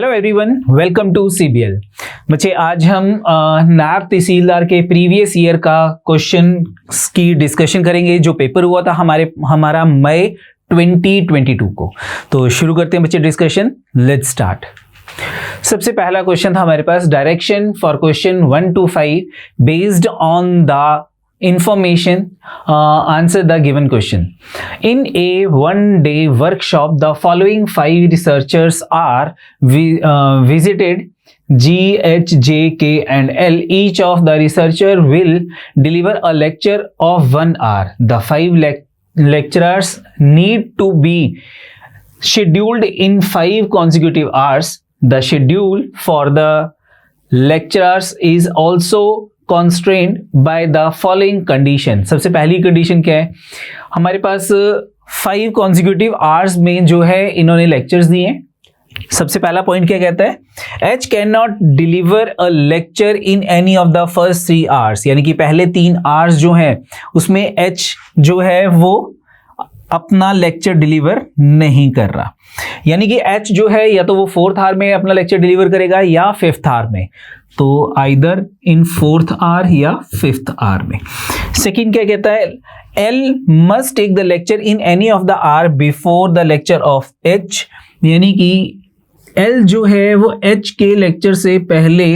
Hello everyone, welcome to CBL. बच्चे आज हम नायब तहसीलदार के प्रीवियस ईयर का क्वेश्चन की डिस्कशन करेंगे जो पेपर हुआ था हमारा मई 2022 को। तो शुरू करते हैं बच्चे डिस्कशन। Let's start. सबसे पहला क्वेश्चन था हमारे पास, direction for question 1 to 5 based on the information, answer the given question. In a one-day workshop, the following 5 researchers are visited G, H, J, K and L. Each of the researcher will deliver a lecture of 1 hour. The 5 lecturers need to be scheduled in 5 consecutive hours. The schedule for the lecturers is also constrained by the following condition. सबसे पहली condition क्या है, हमारे पास 5 consecutive hours में जो है इन्होंने lectures दिए हैं। सबसे पहला पॉइंट क्या कहता है, H cannot deliver a lecture in any of the first 3 hours, यानी कि पहले 3 hours जो है उसमें H जो है वो अपना लेक्चर डिलीवर नहीं कर रहा, यानी कि H जो है या तो वो 4th आवर में अपना लेक्चर डिलीवर करेगा या 5th आवर में, तो आइदर इन 4th आवर या 5th आवर में। सेकंड क्या कहता है, L must take the lecture in any of the hour before the lecture of H, यानी कि L जो है वो H के लेक्चर से पहले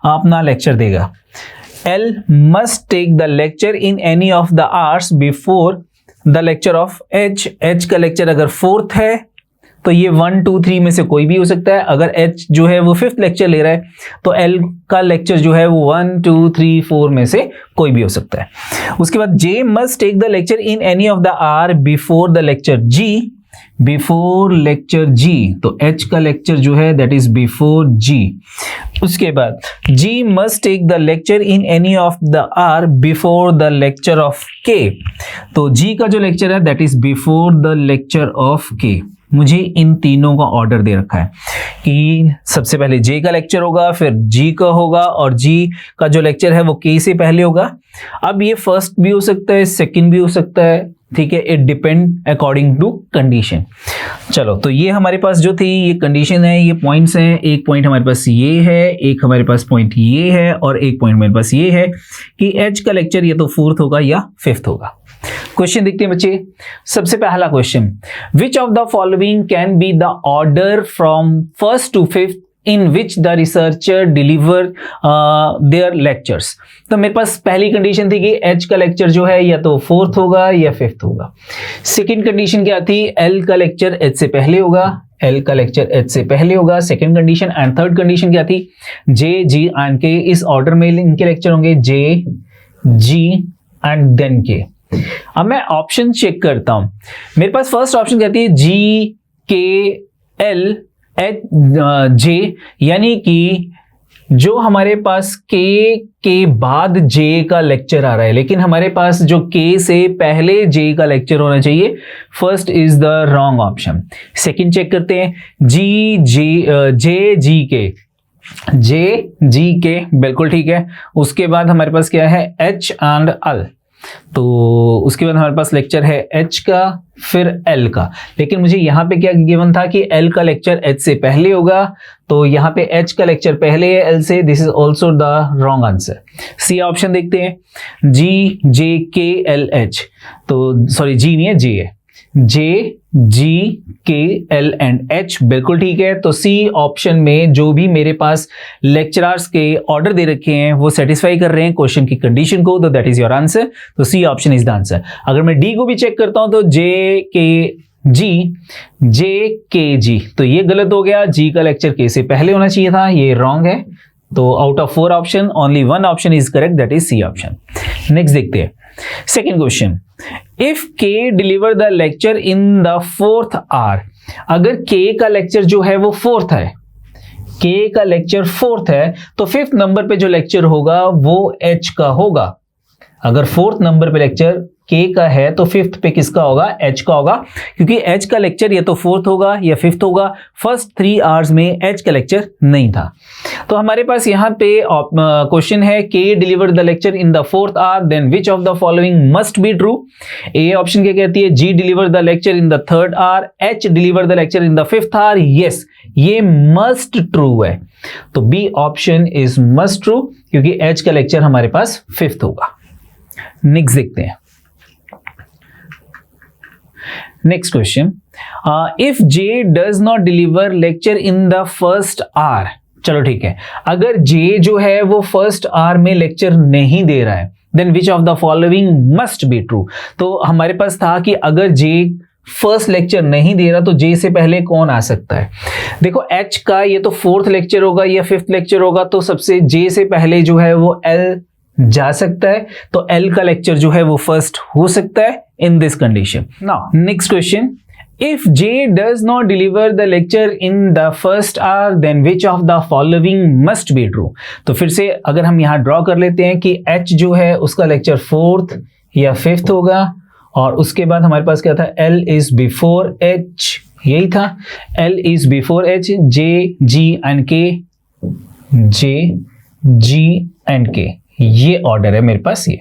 अपना लेक्चर देगा। L must take the lecture in any of the hours before the lecture of H. H का लेक्चर अगर 4th है तो ये 1, 2, 3 में से कोई भी हो सकता है। अगर H जो है वो 5th लेक्चर ले रहा है तो L का लेक्चर जो है वो 1, 2, 3, 4 में से कोई भी हो सकता है। उसके बाद J must take the lecture in any of the hour before the lecture G, before lecture G, तो H का लेक्चर जो है that is before G। उसके बाद G must take the lecture in any of the hour before the lecture of K, तो G का जो लेक्चर है that is before the lecture of K। मुझे इन तीनों का ऑर्डर दे रखा है कि सबसे पहले J का लेक्चर होगा, फिर G का होगा और G का जो लेक्चर है वो K से पहले होगा। अब ये फर्स्ट भी हो सकता है, सेकंड भी हो सकता है, ठीक है, it depend according to condition. चलो, तो ये हमारे पास जो थी ये कंडीशन है, ये पॉइंट्स हैं। एक पॉइंट हमारे पास ये है, एक हमारे पास पॉइंट ये है और एक पॉइंट हमारे पास ये है कि H का लेक्चर या तो 4th होगा या 5th होगा। क्वेश्चन देखते हैं बच्चे। सबसे पहला question, which of the following can be the order from 1st to 5th in which the researcher deliver their lectures। तो मेरे पास पहली कंडीशन थी कि H का लेक्चर जो है या तो 4th होगा या 5th होगा। सेकंड कंडीशन क्या थी, L का लेक्चर H से पहले होगा, L का लेक्चर H से पहले होगा, second condition. And third condition क्या थी, J, G एंड K इस ऑर्डर में इनके लेक्चर होंगे, J, G and then K। अब मैं ऑप्शन चेक करता हूं, मेरे पास फर्स्ट ऑप्शन कहती है G, K, L, H, J, यानी कि जो हमारे पास K के बाद J का लेक्चर आ रहा है, लेकिन हमारे पास जो K से पहले J का लेक्चर होना चाहिए। First is the wrong option. Second check करते हैं, J, G, K, J, G, K बिल्कुल ठीक है। उसके बाद हमारे पास क्या है, H एंड L, तो उसके बाद हमारे पास लेक्चर है H का फिर L का, लेकिन मुझे यहाँ पे क्या गिवन था कि L का लेक्चर H से पहले होगा, तो यहाँ पे H का लेक्चर पहले है L से। This is also the wrong answer. C option देखते हैं, G, J, K, L, H, तो सॉरी G नहीं है, J है, J, G, K, L and H बिल्कुल ठीक है। तो सी ऑप्शन में जो भी मेरे पास लेक्चरर्स के ऑर्डर दे रखे हैं वो सेटिस्फाई कर रहे हैं क्वेश्चन की कंडीशन को, तो दैट इज योर आंसर। तो C option is the answer. अगर मैं डी को भी चेक करता हूं तो J, K, G, तो ये गलत हो गया। G का लेक्चर K से पहले होना चाहिए था, ये रॉन्ग है। तो out of 4 option only 1 option is correct, that is C option. Next देखते हैं second question, if K deliver the lecture in the 4th hour, अगर K का लेक्चर जो है वो 4th है, K का लेक्चर 4th है, तो 5th नंबर पे जो लेक्चर होगा वो H का होगा। अगर 4th नंबर पे लेक्चर के का है तो फिफ्थ पे किसका होगा, एच का होगा, क्योंकि एच का लेक्चर या तो फोर्थ होगा या फिफ्थ होगा। फर्स्ट 3 आवर्स में एच का लेक्चर नहीं था। तो हमारे पास यहाँ पे क्वेश्चन है K deliver the lecture in the fourth hour, then which of the following must be true. A option क्या कहती है, G deliver the lecture in the third hour, H deliver the lecture in the fifth hour. Yes, ये must true है, तो B option is must true, क्योंकि H का lecture हमारे पास फिफ्थ होगा। नेक्स्ट देखते हैं, next question, if J does not deliver lecture in the first our. चलो ठीक है, अगर जे जो है वो फर्स्ट आवर में लेक्चर नहीं दे रहा है, then which of the following must be true. तो हमारे पास था कि अगर जे फर्स्ट लेक्चर नहीं दे रहा तो जे से पहले कौन आ सकता है। देखो एच का ये तो फोर्थ लेक्चर होगा या फिफ्थ लेक्चर होगा, तो सबसे जे से पहले जो है वो एल जा सकता है, तो एल का लेक्चर जो है वो फर्स्ट हो सकता है in this condition. Now next question, if J does not deliver the lecture in the first hour, then which of the following must be true. तो फिर से अगर हम यहां ड्रॉ कर लेते हैं कि एच जो है उसका लेक्चर फोर्थ या फिफ्थ होगा, और उसके बाद हमारे पास क्या था, एल इज बिफोर एच, यही था, L is before H, J G and K, J G and के, ये ऑर्डर है मेरे पास। ये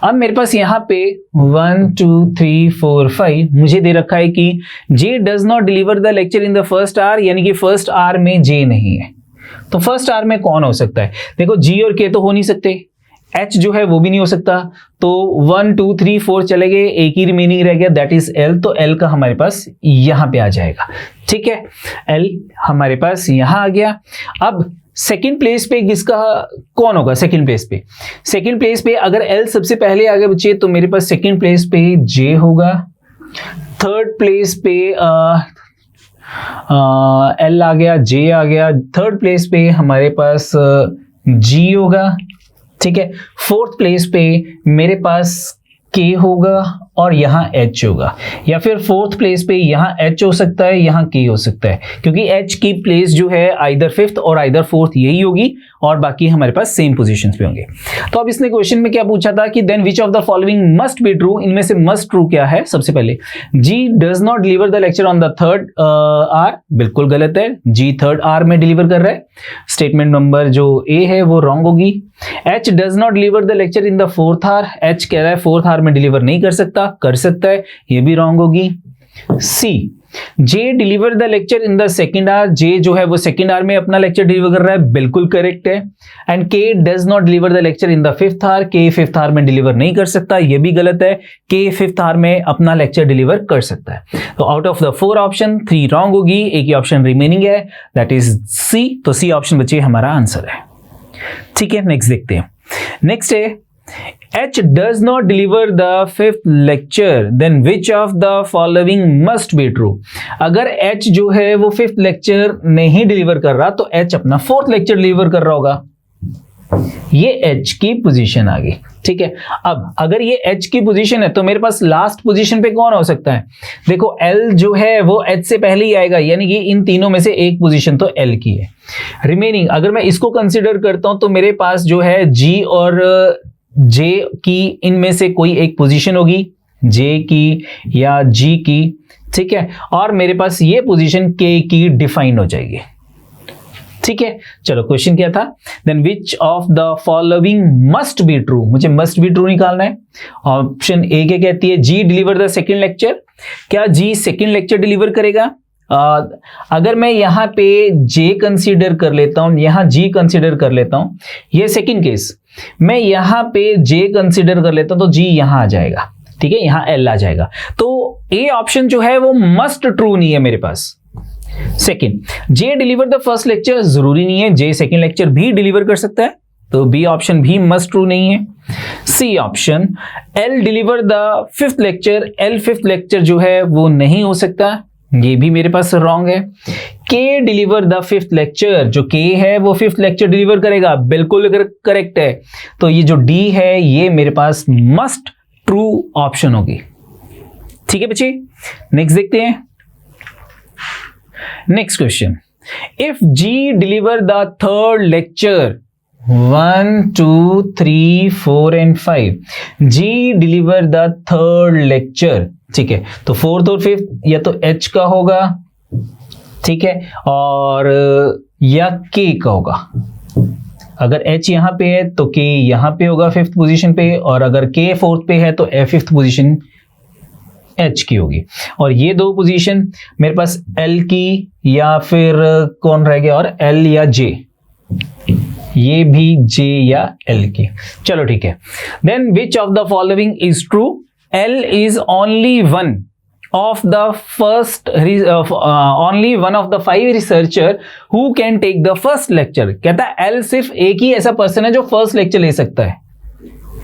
अब मेरे पास यहाँ पे 1 2 3 4 5 मुझे दे रखा है कि J does not deliver the lecture in the first hour, यानी कि फर्स्ट आवर में जे नहीं है। तो फर्स्ट आवर में कौन हो सकता है, देखो जी और के तो हो नहीं सकते, एच जो है वो भी नहीं हो सकता, तो 1 2 3 4 चले गए, एक ही रिमेनिंग रह गया, दैट इज एल। तो एल का हमारे पास यहां पे आ जाएगा, ठीक है, एल हमारे पास यहां आ गया। अब सेकंड प्लेस पे किसका कौन होगा, सेकंड प्लेस पे, सेकंड प्लेस पे अगर एल सबसे पहले आ गया बच्चे, तो मेरे पास सेकंड प्लेस पे जे होगा, थर्ड प्लेस पे एल आ गया, जे आ गया, थर्ड प्लेस पे हमारे पास जी होगा, ठीक है, फोर्थ प्लेस पे मेरे पास के होगा और यहाँ एच होगा, या फिर फोर्थ प्लेस पे यहाँ एच हो सकता है, यहाँ के हो सकता है, क्योंकि एच की प्लेस जो है आइदर फिफ्थ और आइदर फोर्थ यही होगी, और बाकी हमारे पास सेम पोजीशंस पे होंगे। तो अब इसने क्वेश्चन में क्या पूछा था कि then which of the following must be true, इनमें से मस्ट ट्रू क्या है। सबसे पहले G does not deliver the lecture on the third hour, बिल्कुल गलत है, जी थर्ड आवर में डिलीवर कर रहा है, स्टेटमेंट नंबर जो ए है वो रॉन्ग होगी। H does not deliver the lecture in the fourth hour, H कह रहा है फोर्थ आवर में डिलीवर नहीं कर सकता, कर सकता है, ये भी रॉन्ग होगी। C J deliver the lecture in the second hour, J जो है वो सेकेंड आवर में अपना लेक्चर डिलीवर कर रहा है, बिल्कुल करेक्ट है। And K does not deliver the lecture in the fifth hour, K fifth hour में डिलीवर नहीं कर सकता, ये भी गलत है, के फिफ्थ आवर में अपना लेक्चर डिलीवर कर सकता है। तो out of the 4 option 3 wrong होगी, एक ही ऑप्शन रिमेनिंग है, दैट इज सी। तो सी ऑप्शन बच्चे हमारा आंसर है, ठीक है। नेक्स्ट देखते हैं, नेक्स्ट है H does not deliver the fifth lecture, then which of the following must be true। अगर H जो है वो फिफ्थ लेक्चर नहीं डिलीवर कर रहा तो H अपना फोर्थ लेक्चर डिलीवर कर रहा होगा, ये H की पोजीशन आ गई, ठीक है। अब अगर ये H की पोजीशन है तो मेरे पास लास्ट पोजीशन पे कौन हो सकता है, देखो L जो है वो H से पहले ही आएगा, यानी कि इन तीनों में से एक पोजीशन तो L की है। रिमेनिंग अगर मैं इसको कंसिडर करता हूं तो मेरे पास जो है G और J की इनमें से कोई एक पोजीशन होगी, J की या G की, ठीक है, और मेरे पास ये पोजीशन K की डिफाइन हो जाएगी, ठीक है। चलो क्वेश्चन क्या था, then which of the following must be true, मुझे मस्ट बी ट्रू निकालना है। ऑप्शन ए क्या कहती है, G deliver the second lecture, क्या जी सेकेंड लेक्चर डिलीवर करेगा। अगर मैं यहाँ पे J कंसीडर कर लेता हूं, यहाँ G कंसीडर कर लेता हूं, ये सेकेंड केस, मैं यहाँ पे J कंसीडर कर लेता हूं तो G यहाँ आ जाएगा, ठीक है, यहाँ L आ जाएगा। तो ए ऑप्शन जो है वो मस्ट ट्रू नहीं है मेरे पास। Second, J deliver the first lecture, जरूरी नहीं है, J सेकेंड लेक्चर भी डिलीवर कर सकता है, तो बी ऑप्शन भी मस्ट ट्रू नहीं है। C option, L deliver the fifth lecture, L fifth lecture जो है वो नहीं हो सकता, ये भी मेरे पास रॉन्ग है। K deliver the fifth lecture, जो के है वो फिफ्थ लेक्चर डिलीवर करेगा, बिल्कुल करेक्ट है, तो ये जो डी है ये मेरे पास मस्ट ट्रू ऑप्शन होगी, ठीक है बच्चे। नेक्स्ट देखते हैं, next question, if G deliver the third lecture 1 2 3 4 and 5, G deliver the third lecture. ठीक है, तो फोर्थ और फिफ्थ या तो एच का होगा, ठीक है, और या के का होगा। अगर एच यहां पे है तो के यहां पे होगा फिफ्थ पोजीशन पे, और अगर के फोर्थ पे है तो फिफ्थ पोजीशन एच की होगी। और ये दो पोजीशन मेरे पास एल की या फिर कौन रह गया, और एल या जे, ये भी जे या एल की। चलो ठीक है, then which of the following is true, L is only one of the first only one of the 5 researcher who can take the first lecture। कहता है एल सिर्फ एक ही ऐसा पर्सन है जो फर्स्ट लेक्चर ले सकता है।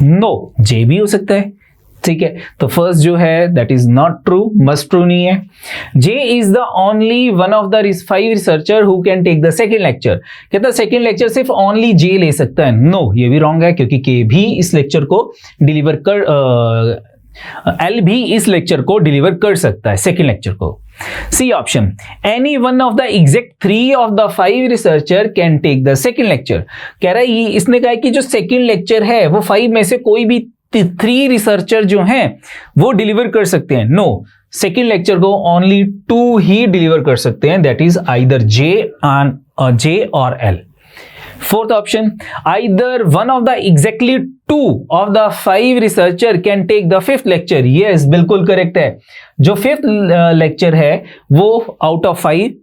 नो, जे भी हो सकता है। ठीक है, तो फर्स्ट जो है that is not true, must true नहीं है। J is the only one of the 5 researcher who can take the second lecture. कहता है सेकेंड लेक्चर सिर्फ ओनली जे ले सकता है। नो, ये भी रॉन्ग है, क्योंकि के भी इस लेक्चर को डिलीवर कर एल भी इस लेक्चर को डिलीवर कर सकता है, सेकेंड लेक्चर को। C option, any one of the exact 3 of the 5 researcher can take the second lecture. कह रहा है इसने कहा कि जो सेकेंड लेक्चर है वो 5 में से कोई भी 3 रिसर्चर जो हैं वो डिलीवर कर सकते हैं। नो, सेकेंड लेक्चर को ओनली 2 ही डिलीवर कर सकते हैं, दैट इज आइदर जे और L. Fourth option, either one of the exactly 2 of the 5 researcher can take the 5th lecture। Yes, बिल्कुल करेक्ट है। जो 5th लेक्चर है वो आउट ऑफ 5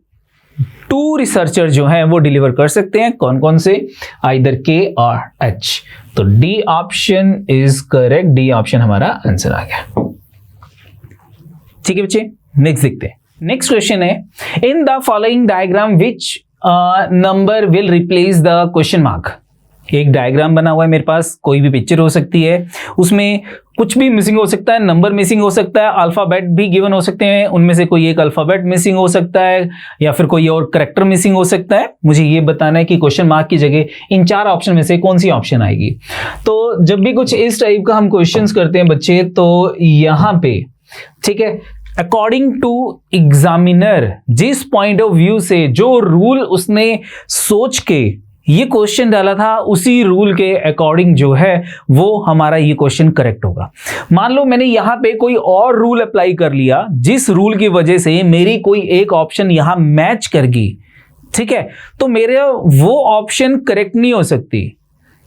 2 रिसर्चर जो हैं वो डिलीवर कर सकते हैं। कौन कौन से, आइदर के और एच। तो D option is correct, D option हमारा आंसर आ गया। ठीक है बच्चे, नेक्स्ट देखते हैं। नेक्स्ट क्वेश्चन है, in the following diagram which number will replace the question mark. एक डायग्राम बना हुआ है मेरे पास, कोई भी पिक्चर हो सकती है, उसमें कुछ भी मिसिंग हो सकता है, नंबर मिसिंग हो सकता है, अल्फाबेट भी गिवन हो सकते हैं, उनमें से कोई एक अल्फाबेट मिसिंग हो सकता है या फिर कोई और कैरेक्टर मिसिंग हो सकता है। मुझे ये बताना है कि क्वेश्चन मार्क की जगह इन 4 ऑप्शन में से कौन सी ऑप्शन आएगी। तो जब भी कुछ इस टाइप का हम क्वेश्चंस करते हैं बच्चे, तो यहां पे ठीक है, अकॉर्डिंग टू एग्जामिनर, जिस पॉइंट ऑफ व्यू से, जो रूल उसने सोच के ये क्वेश्चन डाला था, उसी रूल के अकॉर्डिंग जो है वो हमारा ये क्वेश्चन करेक्ट होगा। मान लो मैंने यहां पे कोई और रूल अप्लाई कर लिया, जिस रूल की वजह से मेरी कोई एक ऑप्शन यहां मैच कर गई, ठीक है, तो मेरे वो ऑप्शन करेक्ट नहीं हो सकती।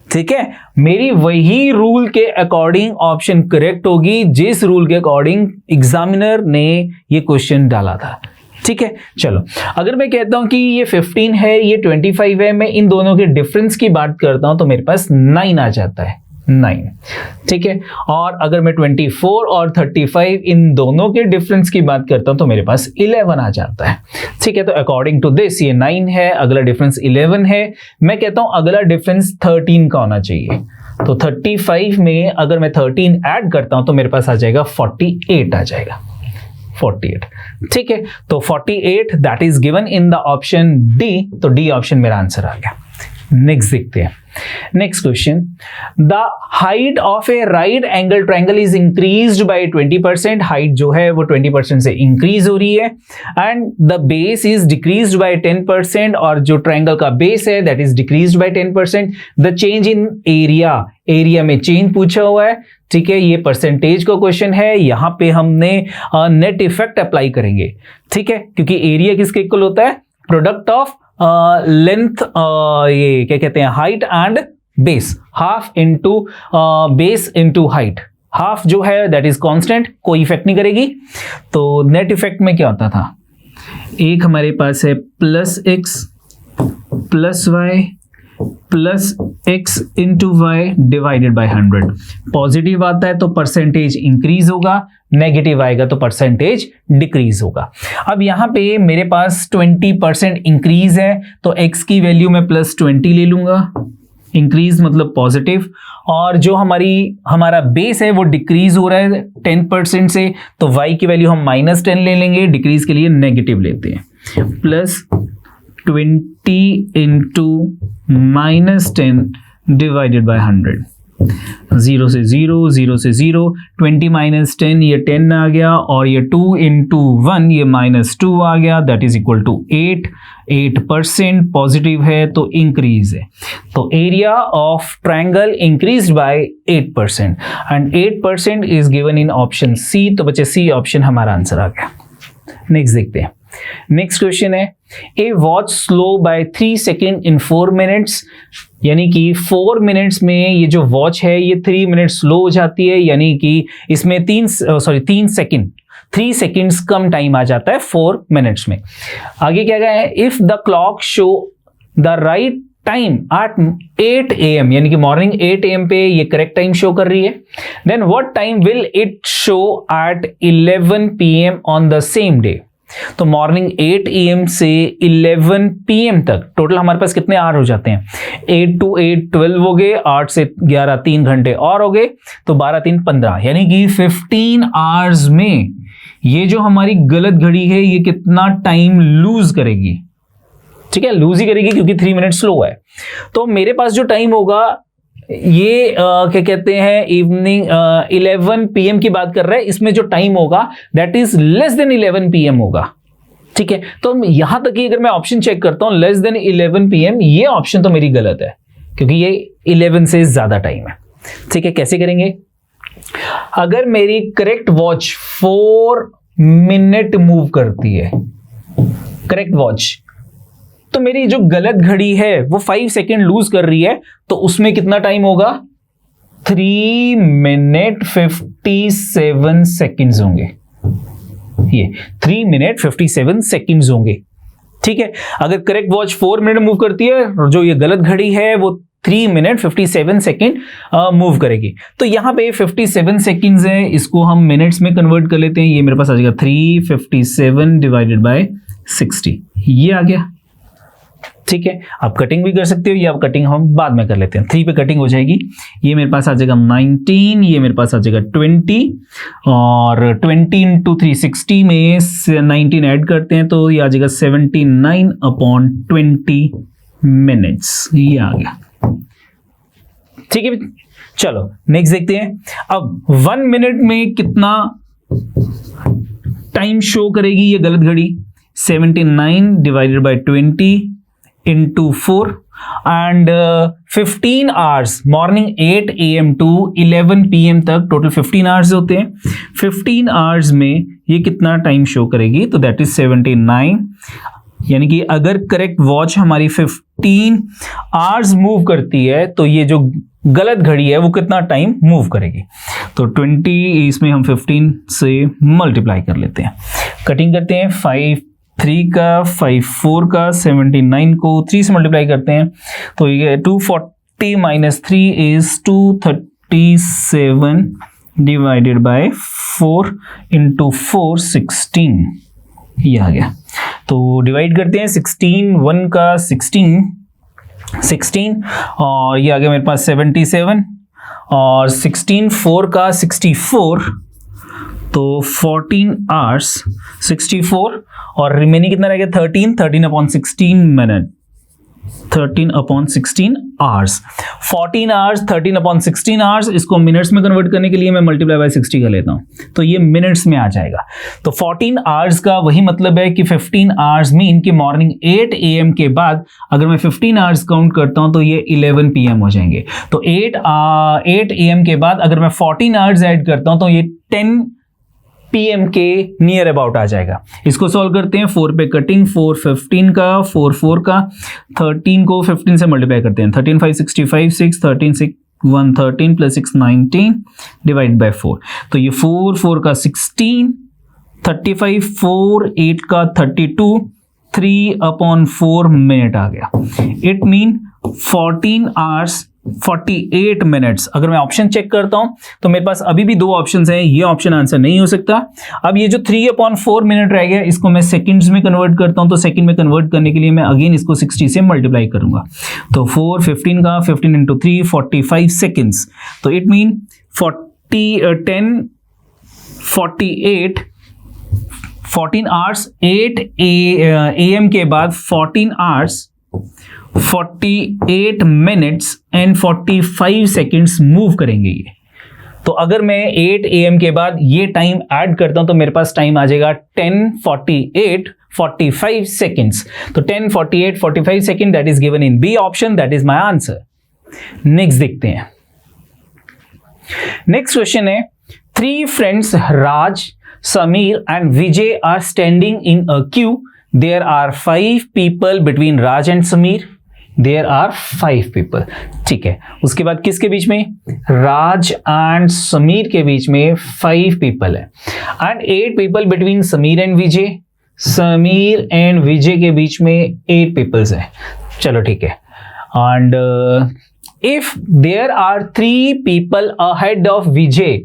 ठीक है, मेरी वही रूल के अकॉर्डिंग ऑप्शन करेक्ट होगी जिस रूल के अकॉर्डिंग एग्जामिनर ने ये क्वेश्चन डाला था। ठीक है, चलो अगर मैं कहता हूं कि ये 15 है, ये 25 है, मैं इन दोनों के डिफरेंस की बात करता हूं तो मेरे पास 9 आ जाता है, 9। ठीक है, और अगर मैं 24 और 35 इन दोनों के डिफरेंस की बात करता हूं तो मेरे पास 11 आ जाता है। ठीक है, तो अकॉर्डिंग टू दिस ये 9 है, अगला डिफरेंस 11 है। मैं कहता हूं अगला डिफरेंस 13 का होना चाहिए। तो 35 में अगर मैं 13 ऐड करता हूं तो मेरे पास आ जाएगा 48 आ जाएगा, 48। ठीक है, तो 48 that is given in the option D, तो डी ऑप्शन मेरा आंसर आ गया। नेक्स्ट देखते हैं। Next question, the height of A right angle triangle is increased by 20%। Height जो है वो 20% से इंक्रीज हो रही है, and the base is decreased bye 10%, और जो ट्रायंगल का बेस है that is decreased bye 10%। The change in area, area में चेंज पूछा हुआ है। ठीक है, ये परसेंटेज का क्वेश्चन है, यहां पे हमने नेट इफेक्ट अप्लाई करेंगे। ठीक है, क्योंकि एरिया किसके इक्वल होता है, प्रोडक्ट ऑफ लेंथ, ये क्या कहते हैं, height and base, half into base into height. Half जो है दैट इज कांस्टेंट, कोई इफेक्ट नहीं करेगी। तो नेट इफेक्ट में क्या होता था, एक हमारे पास है plus X plus Y plus X into Y divided by 100। Positive आता है तो परसेंटेज इंक्रीज होगा, नेगेटिव आएगा तो परसेंटेज डिक्रीज होगा। अब यहां पे मेरे पास 20% इंक्रीज है, तो x की वैल्यू में प्लस 20 ले लूंगा, इंक्रीज मतलब पॉजिटिव, और जो हमारा बेस है वो डिक्रीज हो रहा है 10% से, तो y की वैल्यू हम -10 ले लेंगे, डिक्रीज के लिए नेगेटिव लेते हैं, प्लस 20 इंटू -10 डिवाइडेड बाय 100। 0 से 0, 0 से 0, 20 माइनस 10 ये 10 आ गया, और ये 2 इंटू 1 ये -2 आ गया, that is equal to 8। 8% positive है तो इंक्रीज है, तो area of triangle increase by 8% and 8% is given in option C. तो बच्चे सी ऑप्शन हमारा आंसर आ गया। नेक्स्ट देखते हैं। नेक्स्ट क्वेश्चन है, a watch slow by 3 second in 4 minutes, यानी कि 4 मिनट्स में ये जो वॉच है ये 3 मिनट स्लो हो जाती है, यानी कि इसमें 3 सेकेंड्स कम टाइम आ जाता है 4 मिनट्स में। आगे क्या गया है, if the clock show the right time at 8 AM, यानी कि मॉर्निंग 8 AM पे ये करेक्ट टाइम शो कर रही है, then what time will it show at 11 PM on the same day. तो मॉर्निंग 8 AM से 11 PM तक टोटल हमारे पास कितने आवर हो जाते हैं, 8 to 8 12 हो गए, 8 से 11 3 घंटे और हो गए, तो 12 3 15, यानी कि 15 आवर्स में ये जो हमारी गलत घड़ी है ये कितना टाइम लूज करेगी। ठीक है, लूज ही करेगी क्योंकि 3 मिनट स्लो है। तो मेरे पास जो टाइम होगा ये क्या कहते हैं, इवनिंग 11 PM की बात कर रहे हैं, इसमें जो टाइम होगा that is less than 11 PM होगा। ठीक है, तो यहां तक कि अगर मैं ऑप्शन चेक करता हूं लेस देन 11 PM, ये ऑप्शन तो मेरी गलत है क्योंकि ये 11 से ज्यादा टाइम है। ठीक है, कैसे करेंगे, अगर मेरी करेक्ट वॉच 4 मिनट मूव करती है, करेक्ट वॉच, तो मेरी जो गलत घड़ी है वो 5 सेकेंड लूज कर रही है, तो उसमें कितना टाइम होगा, 3 मिनट 57 सेकेंड्स होंगे। ये 3 मिनट 57 सेकेंड्स होंगे। ठीक है, अगर करेक्ट वॉच 4 मिनट मूव करती है और जो ये गलत घड़ी है वो 3 मिनट 57 सेकेंड मूव करेगी। तो यहां पे 57 सेकेंड्स है, इसको हम मिनट्स में कन्वर्ट कर लेते हैं। ये मेरे पास आ जाएगा 357 डिवाइडेड बाय 60, ये आ गया। ठीक है, आप कटिंग भी कर सकते हो, या आप कटिंग हम बाद में कर लेते हैं। 3 पे कटिंग हो जाएगी, ये मेरे पास आ जाएगा 19, ये मेरे पास आ जाएगा 20, और 20 इंटू 360 में 19 ऐड करते हैं तो ये आ जाएगा 79/20 मिनट्स, ये आ गया। ठीक है, चलो नेक्स्ट देखते हैं। अब 1 मिनट में कितना टाइम शो करेगी ये गलत घड़ी, 79 divided by 20 into 4 and 15 hours, morning 8 AM to 11 PM तक टोटल 15 आवर्स होते हैं। 15 आवर्स में ये कितना टाइम शो करेगी, तो दैट इज 79, यानी कि अगर करेक्ट वॉच हमारी 15 आवर्स मूव करती है तो ये जो गलत घड़ी है वो कितना टाइम मूव करेगी। तो 20 इसमें हम 15 से मल्टीप्लाई कर लेते हैं, कटिंग करते हैं, 5 3 का 5 4 का 79 को 3 से मल्टीप्लाई करते हैं तो ये 240 minus 3 is 237 divided by 4 into 4 16, ये आ गया। तो डिवाइड करते हैं, 16 1 का 16 और ये आ गया मेरे पास 77, और 16 4 का 64, तो 14 आवर्स 64, और रिमेनिंग कितना रह गया 13/16 मिनट, 13/16 आवर्स। 14 आवर्स 13/16 आवर्स, इसको मिनट्स में कन्वर्ट करने के लिए मैं मल्टीप्लाई बाय 60 कर लेता हूं तो ये मिनट्स में आ जाएगा। तो 14 आवर्स का वही मतलब है कि 15 आवर्स मीन कि मॉर्निंग 8 AM के बाद अगर मैं 15 आवर्स काउंट करता हूं तो ये 11 PM हो जाएंगे। तो 8 AM के बाद अगर मैं 14 आवर्स ऐड करता हूं तो ये 10 PM के नियर अबाउट आ जाएगा। इसको सॉल्व करते हैं, 4 पे कटिंग, 4 15 का 4 4 का, 13 को 15 से मल्टीप्लाई करते हैं, 13 5 65 6 13 6 1 13 प्लस 6 19 डिवाइड बाय 4, तो ये 4 4 का 16, 35 4 8 का 32, 3/4 मिनट आ गया। It mean 14 hours 48 minutes. अगर मैं ऑप्शन चेक करता हूं तो मेरे पास अभी भी 2 ऑप्शंस हैं, ये ऑप्शन आंसर नहीं हो सकता। अब ये जो 3/4 मिनट रह गया इसको मैं सेकंड्स में कन्वर्ट करता हूं, तो सेकंड में कन्वर्ट करने के लिए मैं अगेन इसको 60 से मल्टीप्लाई करूंगा। तो 4 15 का 15 इंटू 3 45 सेकेंड्स, तो इट मीन 10 48 14 आवर्स 8 AM के बाद 14 hours 48 minutes and 45 seconds move करेंगे ये। तो अगर मैं 8 AM के बाद ये टाइम ऐड करता हूं तो मेरे पास टाइम आ जाएगा 10:48 45 सेकेंड्स। तो 10:48 45 second that is given in B option, that is my answer. Next देखते हैं। नेक्स्ट क्वेश्चन है, 3 friends Raj, Sameer and Vijay are standing in a queue. There are 5 people between Raj and Sameer. There are 5 people. ठीक है, उसके बाद किसके बीच में? राज एंड समीर के बीच में 5 पीपल है and 8 people between Sameer and Vijay. Sameer and Vijay के बीच में 8 पीपल्स है। चलो ठीक है, and if there are 3 people ahead of Vijay,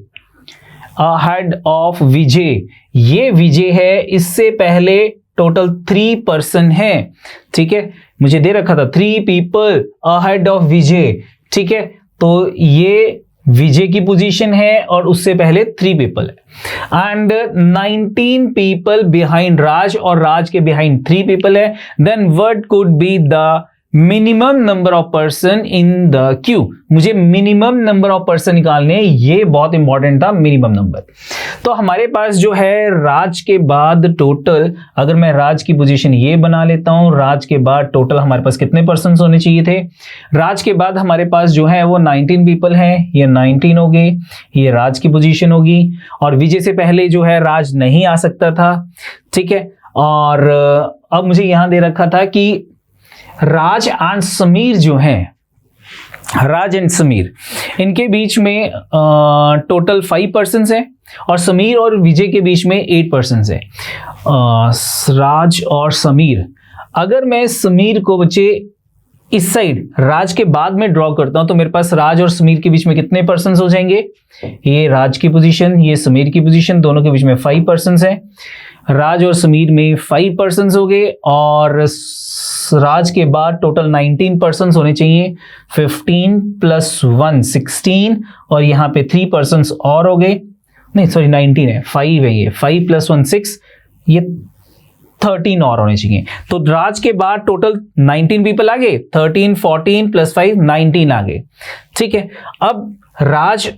ahead of Vijay, ये विजय है, इससे पहले टोटल 3 पर्सन है। ठीक है, मुझे दे रखा था 3 पीपल अहेड ऑफ विजय। ठीक है, तो ये विजय की पोजीशन है और उससे पहले 3 पीपल है एंड 19 पीपल बिहाइंड राज और राज के बिहाइंड 3 पीपल है। Then what could be the minimum number of person in the queue. मुझे मिनिमम नंबर ऑफ पर्सन निकालने, ये बहुत इंपॉर्टेंट था, मिनिमम नंबर। तो हमारे पास जो है राज के बाद टोटल, अगर मैं राज की पोजीशन ये बना लेता हूं, राज के बाद टोटल हमारे पास कितने पर्सन होने चाहिए थे? राज के बाद हमारे पास जो है वो 19 पीपल हैं, ये 19 हो गए, ये राज की पोजीशन होगी। और विजय से पहले जो है राज नहीं आ सकता था। ठीक है, और अब मुझे यहां दे रखा था कि राज एंड समीर जो हैं, राज एंड समीर, इनके बीच में टोटल 5 पर्सन्स हैं और समीर और विजय के बीच में 8 पर्सन्स हैं। राज और समीर, अगर मैं समीर को बच्चे इस साइड राज के बाद में ड्रॉ करता हूं तो मेरे पास राज और समीर के बीच में कितने पर्सन्स हो जाएंगे? ये राज की पोजीशन, ये समीर की पोजीशन, दोनों के बीच में 5 पर्सन्स हैं। राज और समीर में 5 पर्सन्स हो गए और राज के बाद टोटल 19 पर्सन्स होने चाहिए। 15 + 1 16 और यहाँ पे 3 पर्सन्स और हो गए, नहीं सॉरी 19 है, 5 है, ये 5 + 1 6, ये 13 और होने चाहिए। तो राज के बाद टोटल 19 पीपल आ गए, 13 14 + 5 19 आ गए। ठीक है, अब राज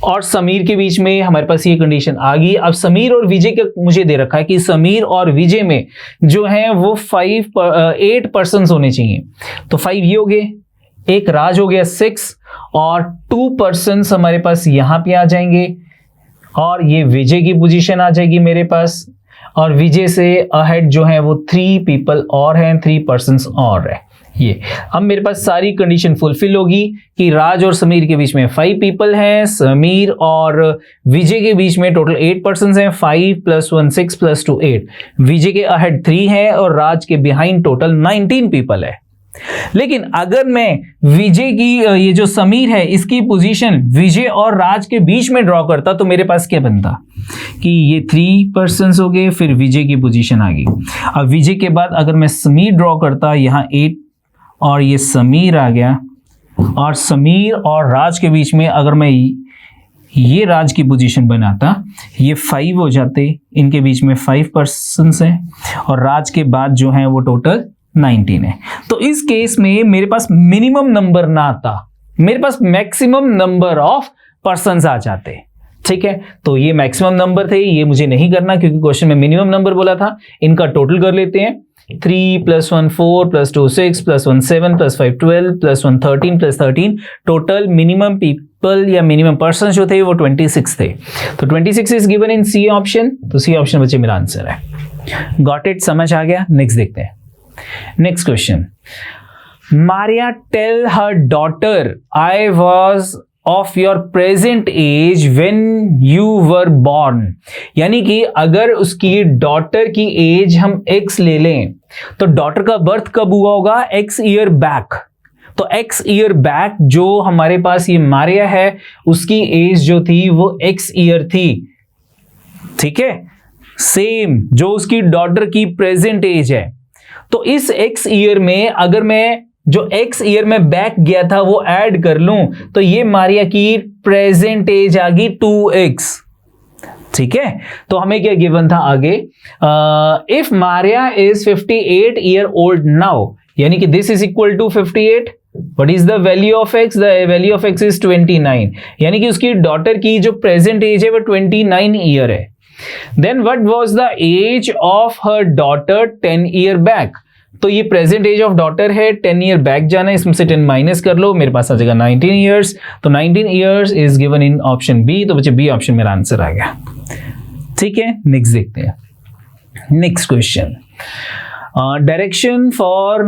और समीर के बीच में हमारे पास ये कंडीशन आ गई। अब समीर और विजय का मुझे दे रखा है कि समीर और विजय में जो है वो 8 पर्सन्स होने चाहिए। तो 5 ये हो गए, एक राज हो गया 6 और 2 पर्सन्स हमारे पास यहाँ पे आ जाएंगे और ये विजय की पोजीशन आ जाएगी मेरे पास। और विजय से अहेड जो है वो 3 पीपल और हैं, 3 पर्सन्स और है। ये अब मेरे पास सारी कंडीशन फुलफिल होगी कि राज और समीर के बीच में 5 पीपल हैं, समीर और विजय के बीच में टोटल 8 पर्सन्स हैं, 5 + 1 6 + 2 8, विजय के अहेड 3 है और राज के बिहाइंड टोटल 19 पीपल है। लेकिन अगर मैं विजय की ये जो समीर है इसकी पोजीशन विजय और राज के बीच में ड्रॉ करता तो मेरे पास क्या बनता कि ये 3 पर्सन्स हो गए, फिर विजय की पोजीशन आ गई। अब विजय के बाद अगर मैं समीर ड्रॉ करता, यहाँ 8 और ये समीर आ गया और समीर और राज के बीच में अगर मैं ये राज की पोजीशन बनाता, ये 5 हो जाते, इनके बीच में 5 पर्सन्स हैं और राज के बाद जो है वो टोटल 19 है। तो इस केस में मेरे पास मिनिमम नंबर ना आता, मेरे पास मैक्सिमम नंबर ऑफ पर्सन्स आ जाते। ठीक है, तो ये मैक्सिमम नंबर थे, ये मुझे नहीं करना क्योंकि क्वेश्चन में मिनिमम नंबर बोला था। इनका टोटल कर लेते हैं, 3 + 1 4 + 2 6 + 1 7 + 5 12 + 1 13 + 13, टोटल मिनिमम पीपल या मिनिमम पर्सन जो थे वो 26 थे। तो 26 is given in C option, तो सी ऑप्शन बच्चे मेरा आंसर है। गॉट इट, समझ आ गया? नेक्स्ट देखते हैं। Next question, Maria tell her daughter I was of your present age when you were born. यानी कि अगर उसकी डॉटर की एज हम x ले लें तो डॉटर का बर्थ कब हुआ होगा? x year back. तो x ईयर बैक जो हमारे पास ये मारिया है उसकी एज जो थी वो x ईयर थी। ठीक है, सेम जो उसकी डॉटर की प्रेजेंट एज है। तो इस x ईयर में अगर मैं जो x ईयर में बैक गया था वो ऐड कर लूं तो ये मारिया की प्रेजेंट एज आ गई 2x। ठीक है, तो हमें क्या गिवन था आगे? If Maria is 58 year old now, यानी कि this is equal to 58. What is the value of x? The value of x is 29. यानी कि उसकी डॉटर की जो प्रेजेंट एज है वो 29 ईयर है. Then what was the age of her daughter 10 year back? तो ये प्रेजेंट एज ऑफ डॉटर है, 10 ईयर बैक जाना है, इसमें से 10 माइनस कर लो, मेरे पास आ जाएगा 19 ईयर्स. तो 19 years is given in option B. तो बच्चे बी ऑप्शन मेरा आंसर आ गया. ठीक है, नेक्स्ट देखते हैं. Next question, direction for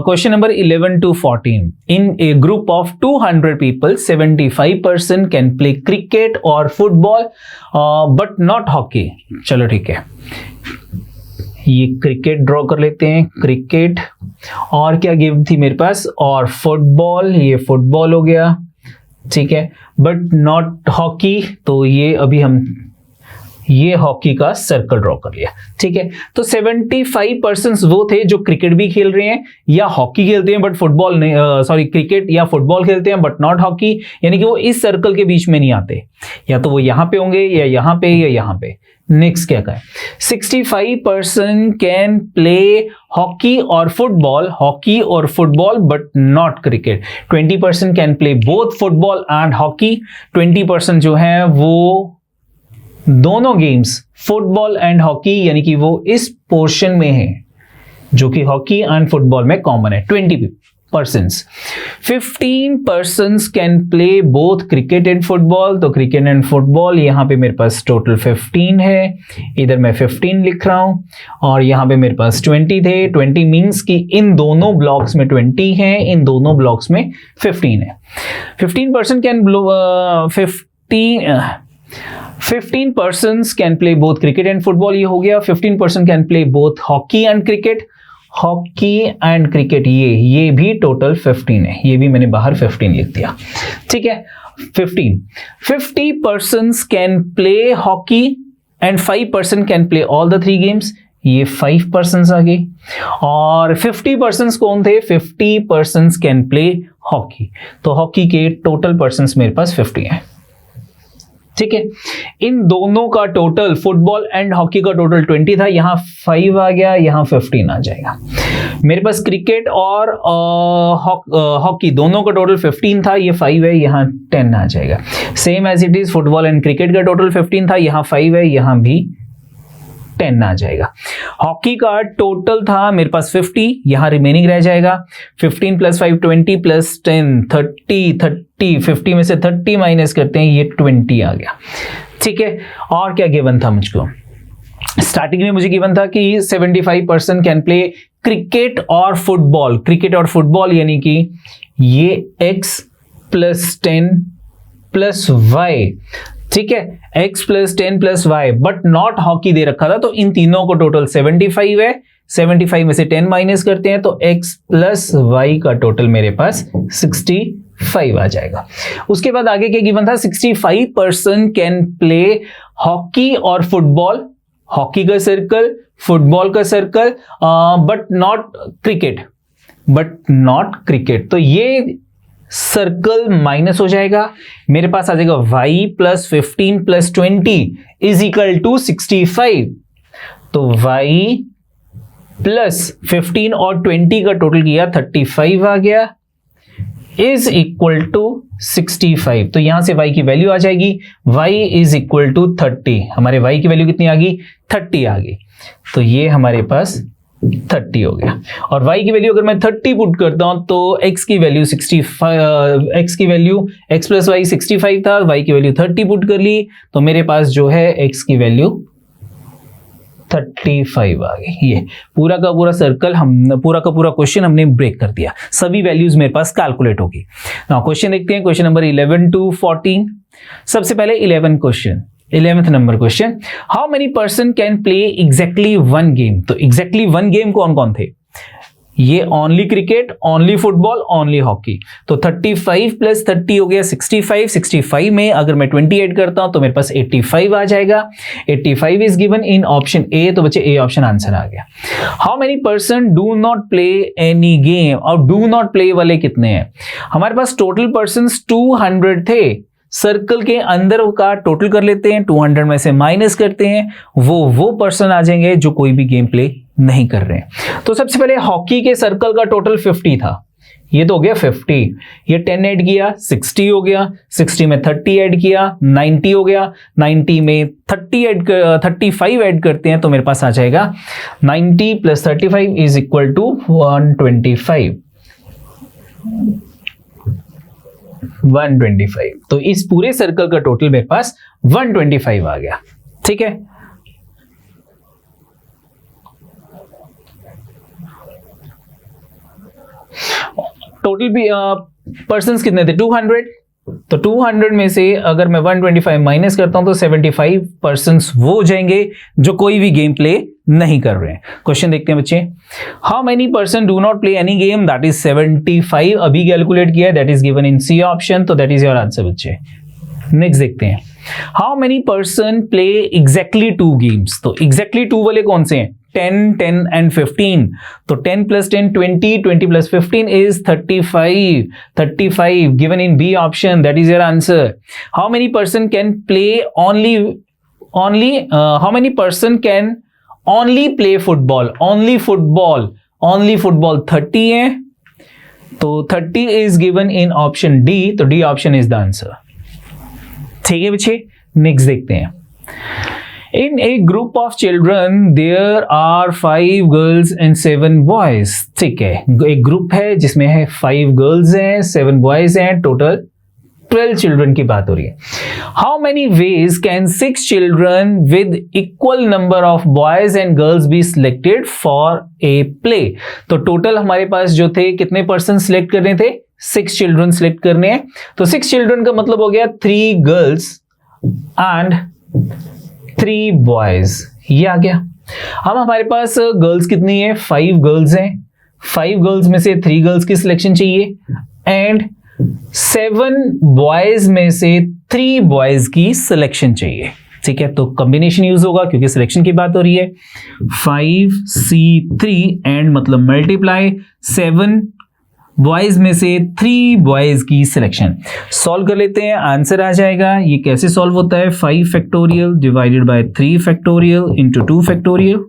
question number 11 to 14. In a group of 200 people, 75% can play cricket or football, but not hockey. चलो ठीक है, ये क्रिकेट ड्रॉ कर लेते हैं. क्रिकेट और क्या गिव थी मेरे पास, और फुटबॉल. ये फुटबॉल हो गया, ठीक है, बट नॉट हॉकी. तो ये अभी हम ये हॉकी का सर्कल ड्रॉ कर लिया. ठीक है, तो 75% वो थे जो क्रिकेट भी खेल रहे हैं या हॉकी खेलते हैं बट फुटबॉल नहीं, सॉरी क्रिकेट या फुटबॉल खेलते हैं बट नॉट हॉकी. यानी कि वो इस सर्कल के बीच में नहीं आते, या तो वो यहां पे होंगे या यहां पे या यहां पे. नेक्स्ट क्या कहें, 65% कैन प्ले हॉकी और football but not cricket. 20% can play both football and hockey. 20% जो है वो दोनों गेम्स फुटबॉल एंड हॉकी, यानी कि वो इस पोर्शन में है जो कि हॉकी एंड फुटबॉल में कॉमन है. 20%. 15% can play both cricket and football. तो क्रिकेट एंड फुटबॉल यहां पे मेरे पास टोटल 15 है, इधर मैं 15 लिख रहा हूं, और यहां पे मेरे पास 20 थे. 20 मींस कि इन दोनों ब्लॉक्स में 20 है, इन दोनों ब्लॉक्स में 15 है. 15% can 15% can play both cricket and football, ये हो गया. 15% can play both hockey and cricket. ये भी टोटल 15 है, ये भी मैंने बाहर 15 लिख दिया. ठीक है, 50% can play hockey and 5% can play all the 3 games. ये 5% आ गई. और 50% कौन थे, 50% कैन प्ले हॉकी. तो हॉकी के टोटल पर्सन्स मेरे पास 50 है. ठीक है, इन दोनों का टोटल, फुटबॉल एंड हॉकी का टोटल 20 था, यहां 5 आ गया, यहां 15 आ जाएगा. मेरे पास क्रिकेट और हॉकी दोनों का टोटल 15 था, ये 5 है, यहां 10 आ जाएगा. Same as it is, football and cricket का टोटल 15 था, यहां 5 है, यहां भी 10 आ जाएगा. हॉकी का टोटल था मेरे पास 50, यहां रिमेनिंग रह जाएगा. 15 + 5 20 + 10 30. 50 में से 30 माइनस करते हैं, ये 20 आ गया. ठीक है, और क्या गिवन था मुझको, स्टार्टिंग में मुझे गिवन था कि 75% कैन प्ले क्रिकेट और फुटबॉल. यानी कि ये x + 10 + y. ठीक है, x + 10 + y, but not hockey दे रखा था, तो इन तीनों को टोटल 75 है. 75 में से 10 माइनस करते हैं, तो x + y का टोटल मेरे पास 65 आ जाएगा. उसके बाद आगे क्या गिवन था, 65% कैन प्ले हॉकी और फुटबॉल. हॉकी का सर्कल, फुटबॉल का सर्कल, बट नॉट क्रिकेट. तो ये सर्कल माइनस हो जाएगा, मेरे पास आ जाएगा y + 15 + 20 = 65. तो y + 15 और 20 का टोटल किया 35 आ गया, = 65. तो यहां से y की वैल्यू आ जाएगी, y = 30. हमारे y की वैल्यू कितनी आ गई, 30 आ गई. तो ये हमारे पास 30 हो गया. और y की वैल्यू अगर मैं 30 पुट करता हूं तो x की वैल्यू x + y 65 था, y की वैल्यू 30 पुट कर ली, तो मेरे पास जो है x की वैल्यू 35 आ गई. ये पूरा का पूरा सर्कल, हम पूरा का पूरा क्वेश्चन हमने ब्रेक कर दिया. सभी वैल्यूज मेरे पास कैलकुलेट होगी. नाउ क्वेश्चन देखते हैं, क्वेश्चन नंबर 11 to 14. सबसे पहले 11th number question, how many person can play exactly 1 game. तो एग्जैक्टली 1 गेम कौन कौन थे, ये only cricket, only football, only hockey. तो 35 + 30 हो गया 65. 65 में अगर मैं 20 ऐड करता हूं तो मेरे पास 85 आ जाएगा. 85 is given in option A. तो बच्चे ए ऑप्शन आंसर आ गया. How many person do not play any game. और डू नॉट प्ले वाले कितने हैं, हमारे पास टोटल पर्सन 200 थे, सर्कल के अंदर का टोटल कर लेते हैं, 200 में से माइनस करते हैं, वो पर्सन आ जाएंगे जो कोई भी गेम प्ले नहीं कर रहे हैं। तो सबसे पहले हॉकी के सर्कल का टोटल 50 था, ये तो हो गया 50, ये 10 ऐड किया 60 हो गया, 60 में 30 ऐड किया 90 हो गया, 90 में 35 ऐड करते हैं तो मेरे पास आ जाएगा 90 प्लस 35 इज इक्वल टू 125। तो इस पूरे सर्कल का टोटल मेरे पास 125 आ गया। ठीक है, टोटल भी पर्सन्स कितने थे 200, तो 200 में से अगर मैं 125 माइनस करता हूं तो 75 पर्सन्स वो हो जाएंगे जो कोई भी गेम प्ले नहीं कर रहे हैं। क्वेश्चन देखते हैं बच्चे, how many person do not play any game, that is 75 अभी कैलकुलेट किया है, that is given in C option, तो दैट इज योर आंसर बच्चे। नेक्स्ट देखते हैं, how many person play exactly 2 games, तो एग्जैक्टली 2 वाले कौन से हैं 10, 10 and 15, तो 10 plus 10 20, 20 plus 15 is 35 given in B option, that is your answer. How many person can play how many person can only play football, only football 30 है, तो 30 is given in option D, तो D option is the answer। ठीक है बच्चे, next देखते हैं, in a group of children there are 5 girls and 7 boys। ठीक है, एक ग्रुप है जिसमें है 5 गर्ल्स हैं 7 बॉयज हैं, टोटल 12 चिल्ड्रन की बात हो रही है। How many ways can 6 children with equal number of boys and girls be selected for a play, तो टोटल हमारे पास जो थे कितने पर्सन सिलेक्ट करने थे 6 चिल्ड्रन सिलेक्ट करने हैं, तो 6 चिल्ड्रन का मतलब हो गया 3 गर्ल्स एंड 3 बॉयज, ये आ गया। हम हमारे पास गर्ल्स कितनी है 5 गर्ल्स हैं, 5 गर्ल्स में से 3 गर्ल्स की सिलेक्शन चाहिए एंड 7 बॉयज में से 3 बॉयज की सिलेक्शन चाहिए। ठीक है, तो कॉम्बिनेशन यूज होगा क्योंकि सिलेक्शन की बात हो रही है, 5C3 एंड मतलब मल्टीप्लाई 7 बॉयज में से 3 बॉयज की सिलेक्शन। सॉल्व कर लेते हैं, आंसर आ जाएगा। ये कैसे सॉल्व होता है, 5 factorial divided by 3 factorial into 2 factorial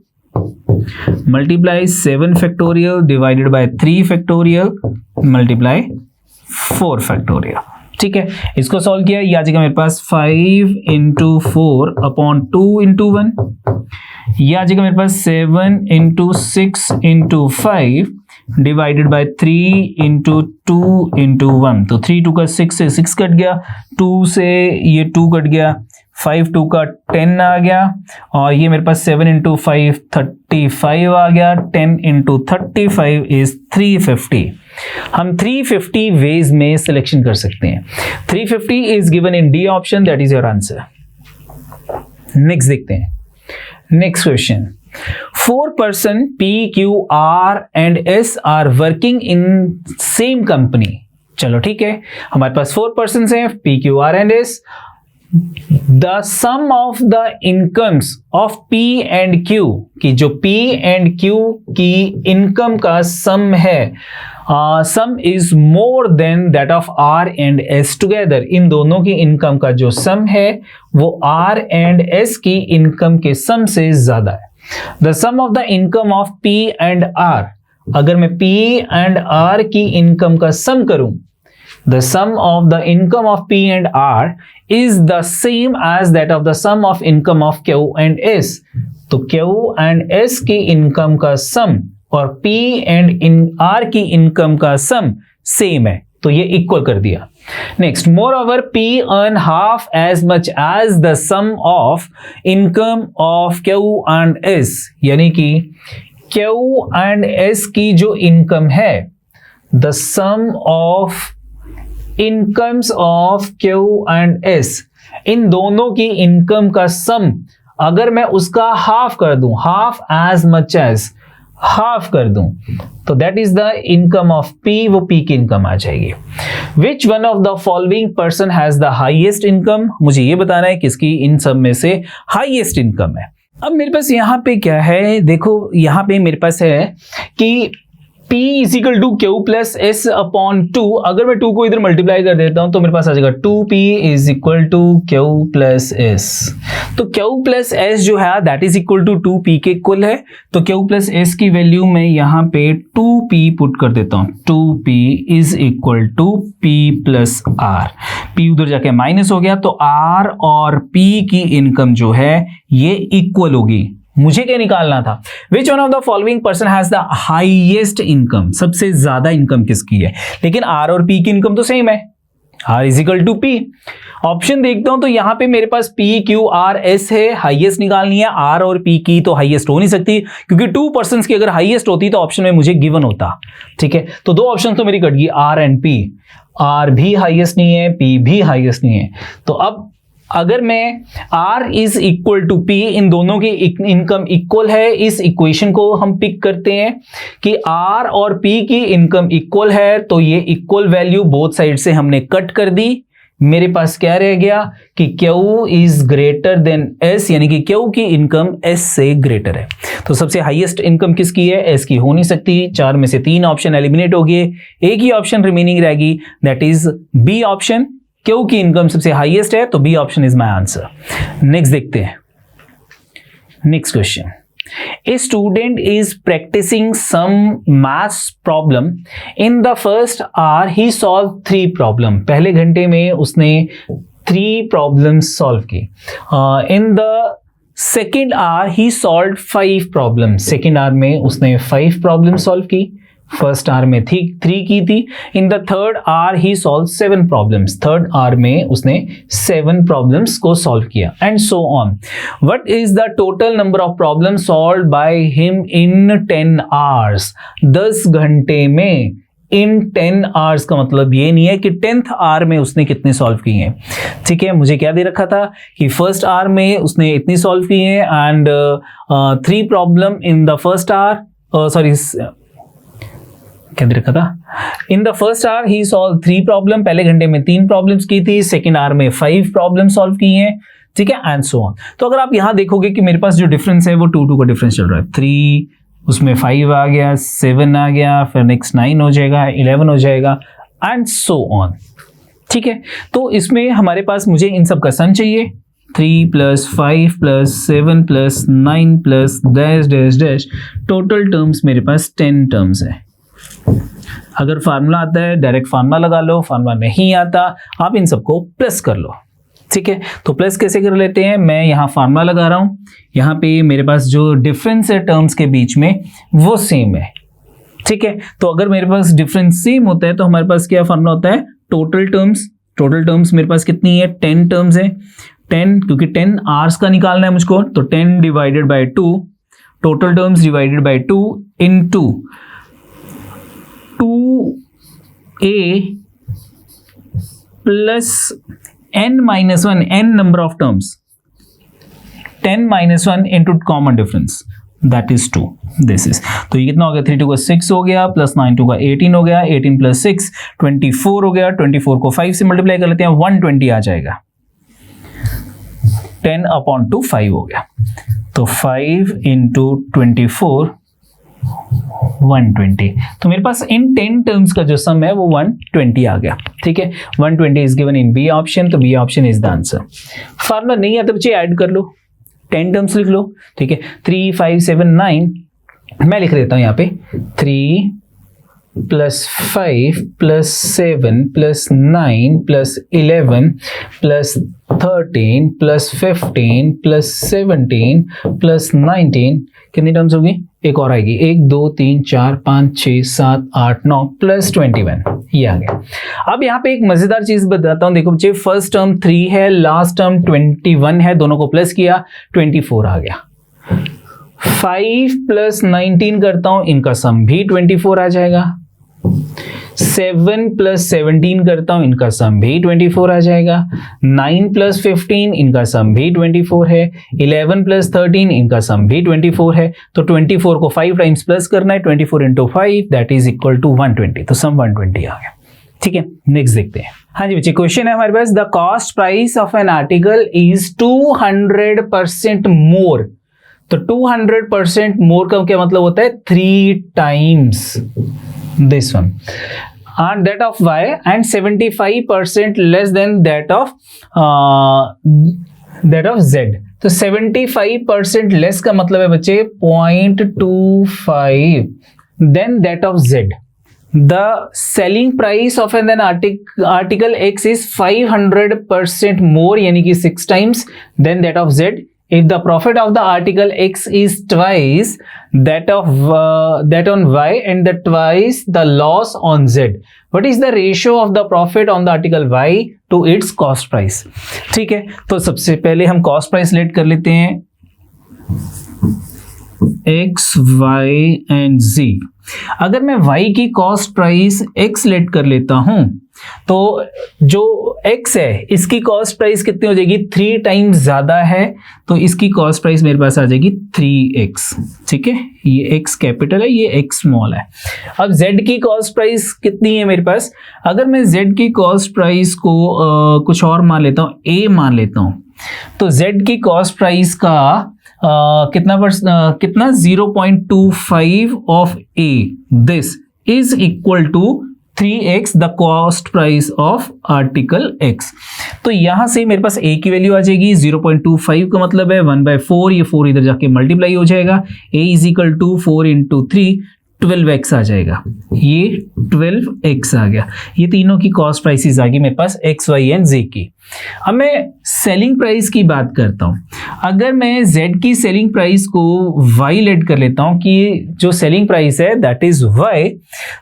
multiply 7 factorial divided by 3 factorial multiply 4 factorial. ठीक है, इसको सॉल्व किया, ये आ जाएगा मेरे पास 5 इंटू 4 अपॉन 2 इंटू 1, ये आ जाएगा मेरे पास 7 into 6 into 5 divided by 3 into 2 into 1, तो 3 2 का 6 से 6 कट गया, 2 से ये 2 कट गया, 5 2 का 10 आ गया, और ये मेरे पास 7 इंटू 5 35 आ गया, 10 इंटू 35 इज 350। हम 350 वेज में सिलेक्शन कर सकते हैं, 350 is given in D option, that is your answer. Next देखते हैं, next question, 4 person P, Q, R and S are working in same company। चलो ठीक है, हमारे पास 4 persons हैं P, Q, R and S। The sum of the incomes of P and Q, कि जो P and Q की income का sum है, sum is more than that of R and S together. इन दोनों की इनकम का जो सम है वो R and S की इनकम के सम से ज्यादा है। The sum of the income of P and R, अगर मैं P and R की इनकम का सम करूं, the sum of the income of P and R is the same as that of the sum of income of Q and S। तो Q and S की income का सम और P and R की income का सम same है, तो ये equal कर दिया। Next, moreover P earn half as much as the sum of income of Q and S, यानी कि Q and S की जो इनकम है, the sum of incomes of Q and S, इन दोनों की इनकम का सम अगर मैं उसका हाफ कर दूं, half as much as half कर दूं, तो that is the income of P, वो P की इनकम आ जाएगी। Which one of the following person has the highest income, मुझे ये बताना है किसकी इन सब में से हाईएस्ट इनकम है। अब मेरे पास यहाँ पे क्या है, देखो यहाँ पे मेरे पास है कि P is equal to Q plus S upon 2। अगर मैं 2 को इधर मल्टीप्लाई कर देता हूं तो मेरे पास आ जाएगा 2P is equal to Q plus S. तो क्यू प्लस एस जो है that is equal to 2P के इक्वल है। तो क्यू प्लस एस की वैल्यू मैं यहां पे 2P पुट कर देता हूं। 2P is equal to P plus R. P उधर जाके माइनस हो गया तो R और P की इनकम जो है ये इक्वल होगी। मुझे क्या निकालना था, which one of the following person has the highest income, सबसे ज्यादा इनकम किसकी है। लेकिन आर और पी की इनकम तो सेम है, R is equal to P. Option देखता हूं तो यहां पे मेरे पास पी क्यू आर एस है, हाईएस्ट निकालनी है। आर और पी की तो हाईएस्ट हो नहीं सकती क्योंकि 2 पर्संस की अगर हाईएस्ट होती तो ऑप्शन में मुझे गिवन होता। ठीक है, तो 2 ऑप्शन तो मेरी कट गई, आर एंड पी। आर भी हाईएस्ट नहीं है, पी भी हाईएस्ट नहीं है। तो अब अगर मैं R is equal to P, इन दोनों की इनकम इक्वल है, इस इक्वेशन को हम पिक करते हैं कि R और P की इनकम इक्वल है, तो ये इक्वल वैल्यू बोथ साइड से हमने कट कर दी। मेरे पास क्या रह गया कि Q is greater than S, यानी कि Q की इनकम S से ग्रेटर है। तो सबसे हाईएस्ट इनकम किसकी है, S की हो नहीं सकती। 4 में से 3 ऑप्शन एलिमिनेट हो गए, एक ही ऑप्शन रिमेनिंग रहेगी, that is B option. Q की इनकम सबसे हाईएस्ट है तो B option is my answer. Next देखते हैं, next question. A student is practicing some maths problem. In the first hour he solve 3 problem. पहले घंटे में उसने 3 प्रॉब्लम सॉल्व की। In the second hour he solve 5 problem. Second hour में उसने 5 problem solve की, फर्स्ट आवर में 3 की थी। In the third hour he solve 7 problems. Third hour में उसने 7 प्रॉब्लम्स को सॉल्व किया, and so on. What is the total number of problem solve by him in 10 hours. 10 घंटे में, इन 10 आवर्स का मतलब ये नहीं है कि 10th आवर में उसने कितने सॉल्व किए हैं। ठीक है, मुझे क्या दे रखा था कि फर्स्ट आवर में उसने इतनी सॉल्व किए हैं and 3 problem in the first our, sorry क्या दे रखा था, इन the first hour he solve 3 problem. पहले घंटे में 3 प्रॉब्लम्स की थी, सेकेंड आवर में 5 प्रॉब्लम सॉल्व की हैं। ठीक है, एंड सो ऑन। तो अगर आप यहां देखोगे कि मेरे पास जो डिफरेंस है वो 2 का डिफरेंस चल रहा है। 3 उसमें 5 आ गया, 7 आ गया, फिर नेक्स्ट 9 हो जाएगा, 11 हो जाएगा, एंड सो ऑन। ठीक है, तो इसमें हमारे पास मुझे इन सब का सम चाहिए। 3 + 5 + 7 + 9 + dash dash dash, total terms मेरे पास 10 टर्म्स है। अगर फार्मूला आता है डायरेक्ट फार्मूला लगा लो, फार्मूला नहीं आता आप इन सबको प्लस कर लो। ठीक है, तो प्लस कैसे कर लेते हैं, मैं यहाँ फार्मूला लगा रहा हूँ, यहाँ पे मेरे पास जो डिफरेंस है टर्म्स के बीच में वो सेम है। ठीक है, तो अगर मेरे पास डिफरेंस सेम होता है तो हमारे पास क्या फार्मूला होता है, टोटल टर्म्स। टोटल टर्म्स मेरे पास कितनी है, 10 टर्म्स है। 10 क्योंकि 10 आवर्स का निकालना है मुझको, तो 10 divided by 2, total terms divided by 2 into 2a plus n-1, n number of terms, 10 - 1 into common difference, that is 2. This is, तो ये कितना हो गया, 3 × 2 = 6 हो गया, प्लस 9 × 2 = 18 हो गया, 18 + 6 24 हो गया, 24 को 5 से मल्टीप्लाई कर लेते हैं, 120 आ जाएगा। 10/2 5 हो गया, तो 5 × 24 120। तो मेरे पास इन 10 टर्म्स का जो सम है वो 120 आ गया। ठीक है, 120 is given in B option, तो B option is the answer. Formula नहीं आता बच्चे ऐड कर लो, 10 टर्म्स लिख लो। ठीक है, 3 5 7 9, मैं लिख देता हूं यहाँ पे 3 + 5 + 7 + 9 + 11 + 13 + 15 + 17 + 19, कितनी टर्म्स होगी, एक और आएगी, 1 2 3 4 5 6 7 8 9 + 21, ये आ गया। अब यहाँ पे एक मजेदार चीज बताता हूं, देखो बच्चे, फर्स्ट टर्म 3 है, लास्ट टर्म 21 है, दोनों को प्लस किया 24 आ गया। 5 + 19 करता हूं, इनका सम भी 24 आ जाएगा। 7 + 17 करता हूं, इनका सम भी 24 आ जाएगा। 9 + 15 इनका सम भी 24 है। 11 + 13 इनका सम भी 24 है। तो 24 को 5 टाइम्स प्लस करना है, 24 × 5 दैट इज इक्वल टू 120, तो सम 120 आ गया। ठीक है, नेक्स्ट देखते हैं। हाँ जी बच्चे, क्वेश्चन है हमारे पास, the cost price of an article is 200% more तो 200% मोर का क्या मतलब होता है 3 times this one and that of y and 75% less than that of z। तो 75% लेस का मतलब है बच्चे 0.25 then that of z। The selling price of an article X is 500% more यानी कि 6 times than that of Z। If the profit of the article X is twice that on Y and the twice the loss on Z, what is the ratio of the profit on the article Y to its cost price? ठीक है, तो सबसे पहले हम cost price late कर लेते हैं X, Y and Z। अगर मैं Y की कॉस्ट प्राइस X लेट कर लेता हूं तो जो X है इसकी कॉस्ट प्राइस कितनी हो जाएगी 3 टाइम्स ज्यादा है, तो इसकी कॉस्ट प्राइस मेरे पास आ जाएगी 3x। ठीक है, ये X कैपिटल है, ये X स्मॉल है। अब Z की कॉस्ट प्राइस कितनी है मेरे पास, अगर मैं Z की कॉस्ट प्राइस को कुछ और मान लेता हूं, A मान लेता हूं, तो Z की कॉस्ट प्राइस का कितना 0.25 of A, this is equal to 3x the cost price of article X। तो यहां से मेरे पास A की वैल्यू आ जाएगी 0.25 का मतलब है 1/4, ये 4 इधर जाके मल्टीप्लाई हो जाएगा, A is equal to 4 into 3 12x आ जाएगा, ये 12x आ गया। ये तीनों की कॉस्ट प्राइसेस आ गई मेरे पास X, Y एंड Z की। अब मैं सेलिंग प्राइस की बात करता हूं, अगर मैं Z की सेलिंग प्राइस को Y लेट कर लेता हूं कि जो सेलिंग प्राइस है दैट इज Y,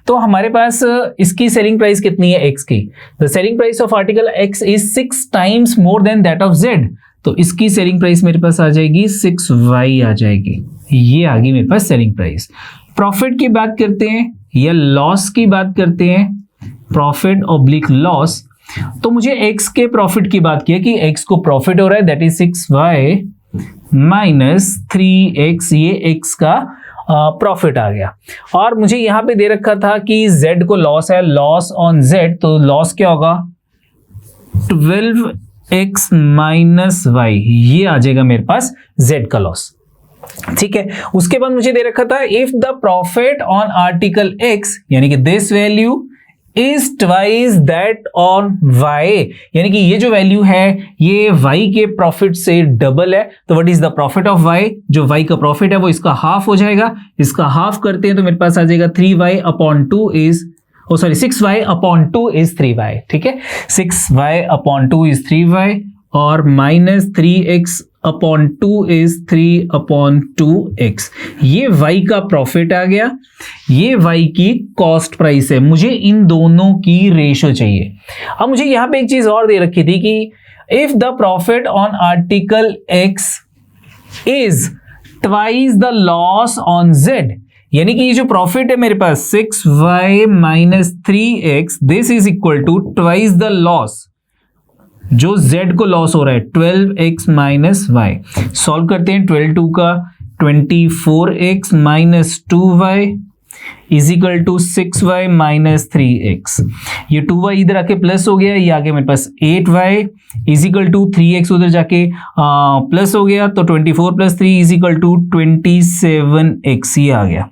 तो हमारे पास इसकी सेलिंग प्राइस कितनी है X की, the selling price of article X is 6 times more than that of Z, तो इसकी सेलिंग प्राइस मेरे पास आ जाएगी 6Y आ जाएगी, ये आ गई मेरे पास सेलिंग प्राइस। प्रॉफिट की बात करते हैं या लॉस की बात करते हैं, प्रॉफिट ऑब्लिक लॉस, तो मुझे X के प्रॉफिट की बात किया कि X को प्रॉफिट हो रहा है that is 6y minus 3x, ये X का प्रॉफिट आ गया। और मुझे यहां पे दे रखा था कि Z को लॉस है, लॉस ऑन Z, तो लॉस क्या होगा 12x माइनस y, ये आ जाएगा मेरे पास Z का लॉस। ठीक है, उसके बाद मुझे दे रखा था if the profit on article X यानी कि this value is twice that on Y, यानी कि ये जो वैल्यू है ये Y के प्रॉफिट से डबल है, तो what is the profit of Y, जो Y का प्रॉफिट है वो इसका हाफ हो जाएगा, इसका हाफ करते हैं तो मेरे पास आ जाएगा 3y upon 2 is 6y upon 2 is 3y। ठीक है, 6y अपॉन 2 इज 3y और minus 3x upon 2 is 3 upon 2x, ये y का प्रॉफिट आ गया, ये y की कॉस्ट प्राइस है। मुझे इन दोनों की रेशो चाहिए। अब मुझे यहां पे एक चीज और दे रखी थी कि if the profit on article X is twice the loss on Z, यानी कि ये जो प्रॉफिट है मेरे पास 6y minus 3x, this is equal to twice the loss, जो Z को लॉस हो रहा है 12x माइनस y। सॉल्व करते हैं, 12 2 का 24x minus 2y is equal to 6y minus 3x, ये 2y इधर आके प्लस हो गया, ये आ गया मेरे पास 8y is equal to 3x उधर जाके प्लस हो गया, तो 24 plus 3 is equal to 27x, ये आ गया।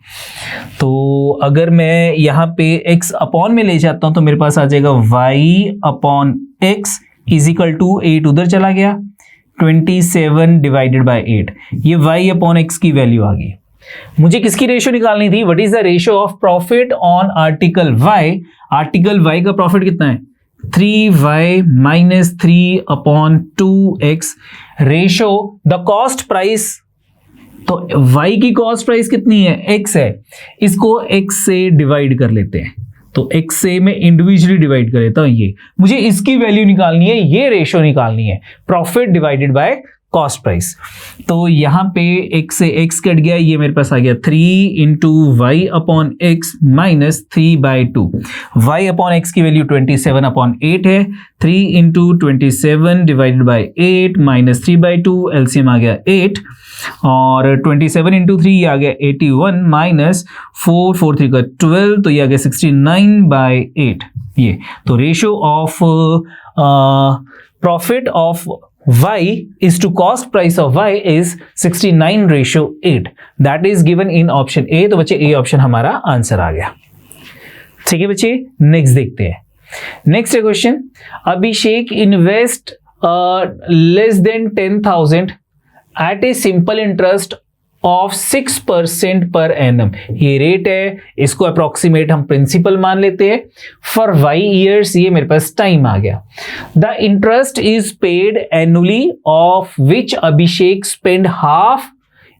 तो अगर मैं यहाँ पे x अपॉन में ले जाता हूं तो मेरे पास आ जाएगा y upon x is equal to 8 उधर चला गया, 27 डिवाइडेड बाय 8, ये y अपॉन x की वैल्यू आ गई। मुझे किसकी रेशो निकालनी थी, what is the ratio of profit on article Y, article Y का प्रॉफिट कितना है 3y minus 3 upon 2x, ratio the cost price, तो Y की कॉस्ट प्राइस कितनी है x है, इसको x से डिवाइड कर लेते हैं, तो x से मैं इंडिविजुअली डिवाइड कर लेता हूं, ये मुझे इसकी वैल्यू निकालनी है, ये रेशो निकालनी है, profit divided by cost price. तो यहां पे x से x कट गया, ये मेरे पास आ गया 3 into y upon x minus 3/2, y upon x की वैल्यू 27 अपॉन 8 है, 3 into 27 divided by 8 minus 3/2, LCM आ गया 8 और 27 इंटू 3 ये आ गया 81 माइनस 4 4 3 का 12, तो ये आ गया 69/8। ये तो ratio of profit of y is to cost price of y is 69:8. That is given in option A. तो बच्चे A ऑप्शन हमारा आंसर आ गया। ठीक है बच्चे, नेक्स्ट देखते हैं। Next question, Abhishek invest less than 10,000 at a simple interest of 6% per annum. ये रेट है, इसको अप्रोक्सीमेट हम प्रिंसिपल मान लेते हैं फॉर y ईयर्स। ये मेरे पास टाइम आ गया। The interest is paid annually of which Abhishek spend half.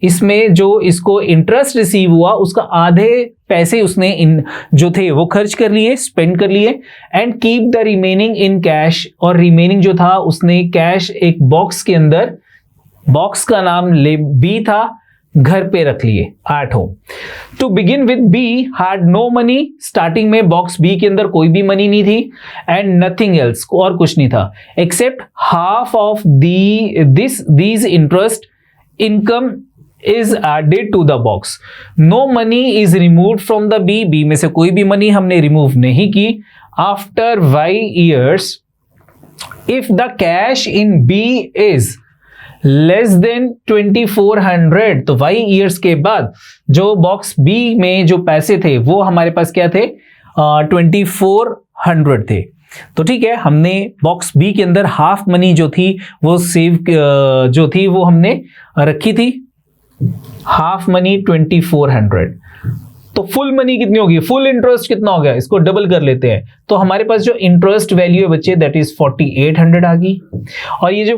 इसमें जो इसको इंटरेस्ट रिसीव हुआ उसका आधे पैसे उसने जो थे वो खर्च कर लिए, स्पेंड कर लिए। And keep the remaining in cash, और रिमेनिंग जो था उसने कैश एक बॉक्स के अंदर, बॉक्स का नाम बी था, घर पे रख लिए 8 हो। To begin with B had no money. Starting में बॉक्स बी के अंदर कोई भी मनी नहीं थी। एंड नथिंग एल्स, और कुछ नहीं था except half of these interest income is added to the box. No money is removed from the B. B में से कोई भी मनी हमने रिमूव नहीं की। After y years, if the cash in B is less than 2400, तो y years के बाद जो बॉक्स B में जो पैसे थे वो हमारे पास क्या थे, 2400 थे। तो ठीक है, हमने बॉक्स बी के अंदर हाफ मनी जो थी वो सेव जो थी वो हमने रखी थी, हाफ मनी 2400। तो फुल मनी कितनी होगी, फुल इंटरेस्ट कितना हो गया, इसको डबल कर लेते हैं। तो हमारे पास जो इंटरेस्ट वैल्यू है बच्चे दैट इज 4800 आ गई। और ये जो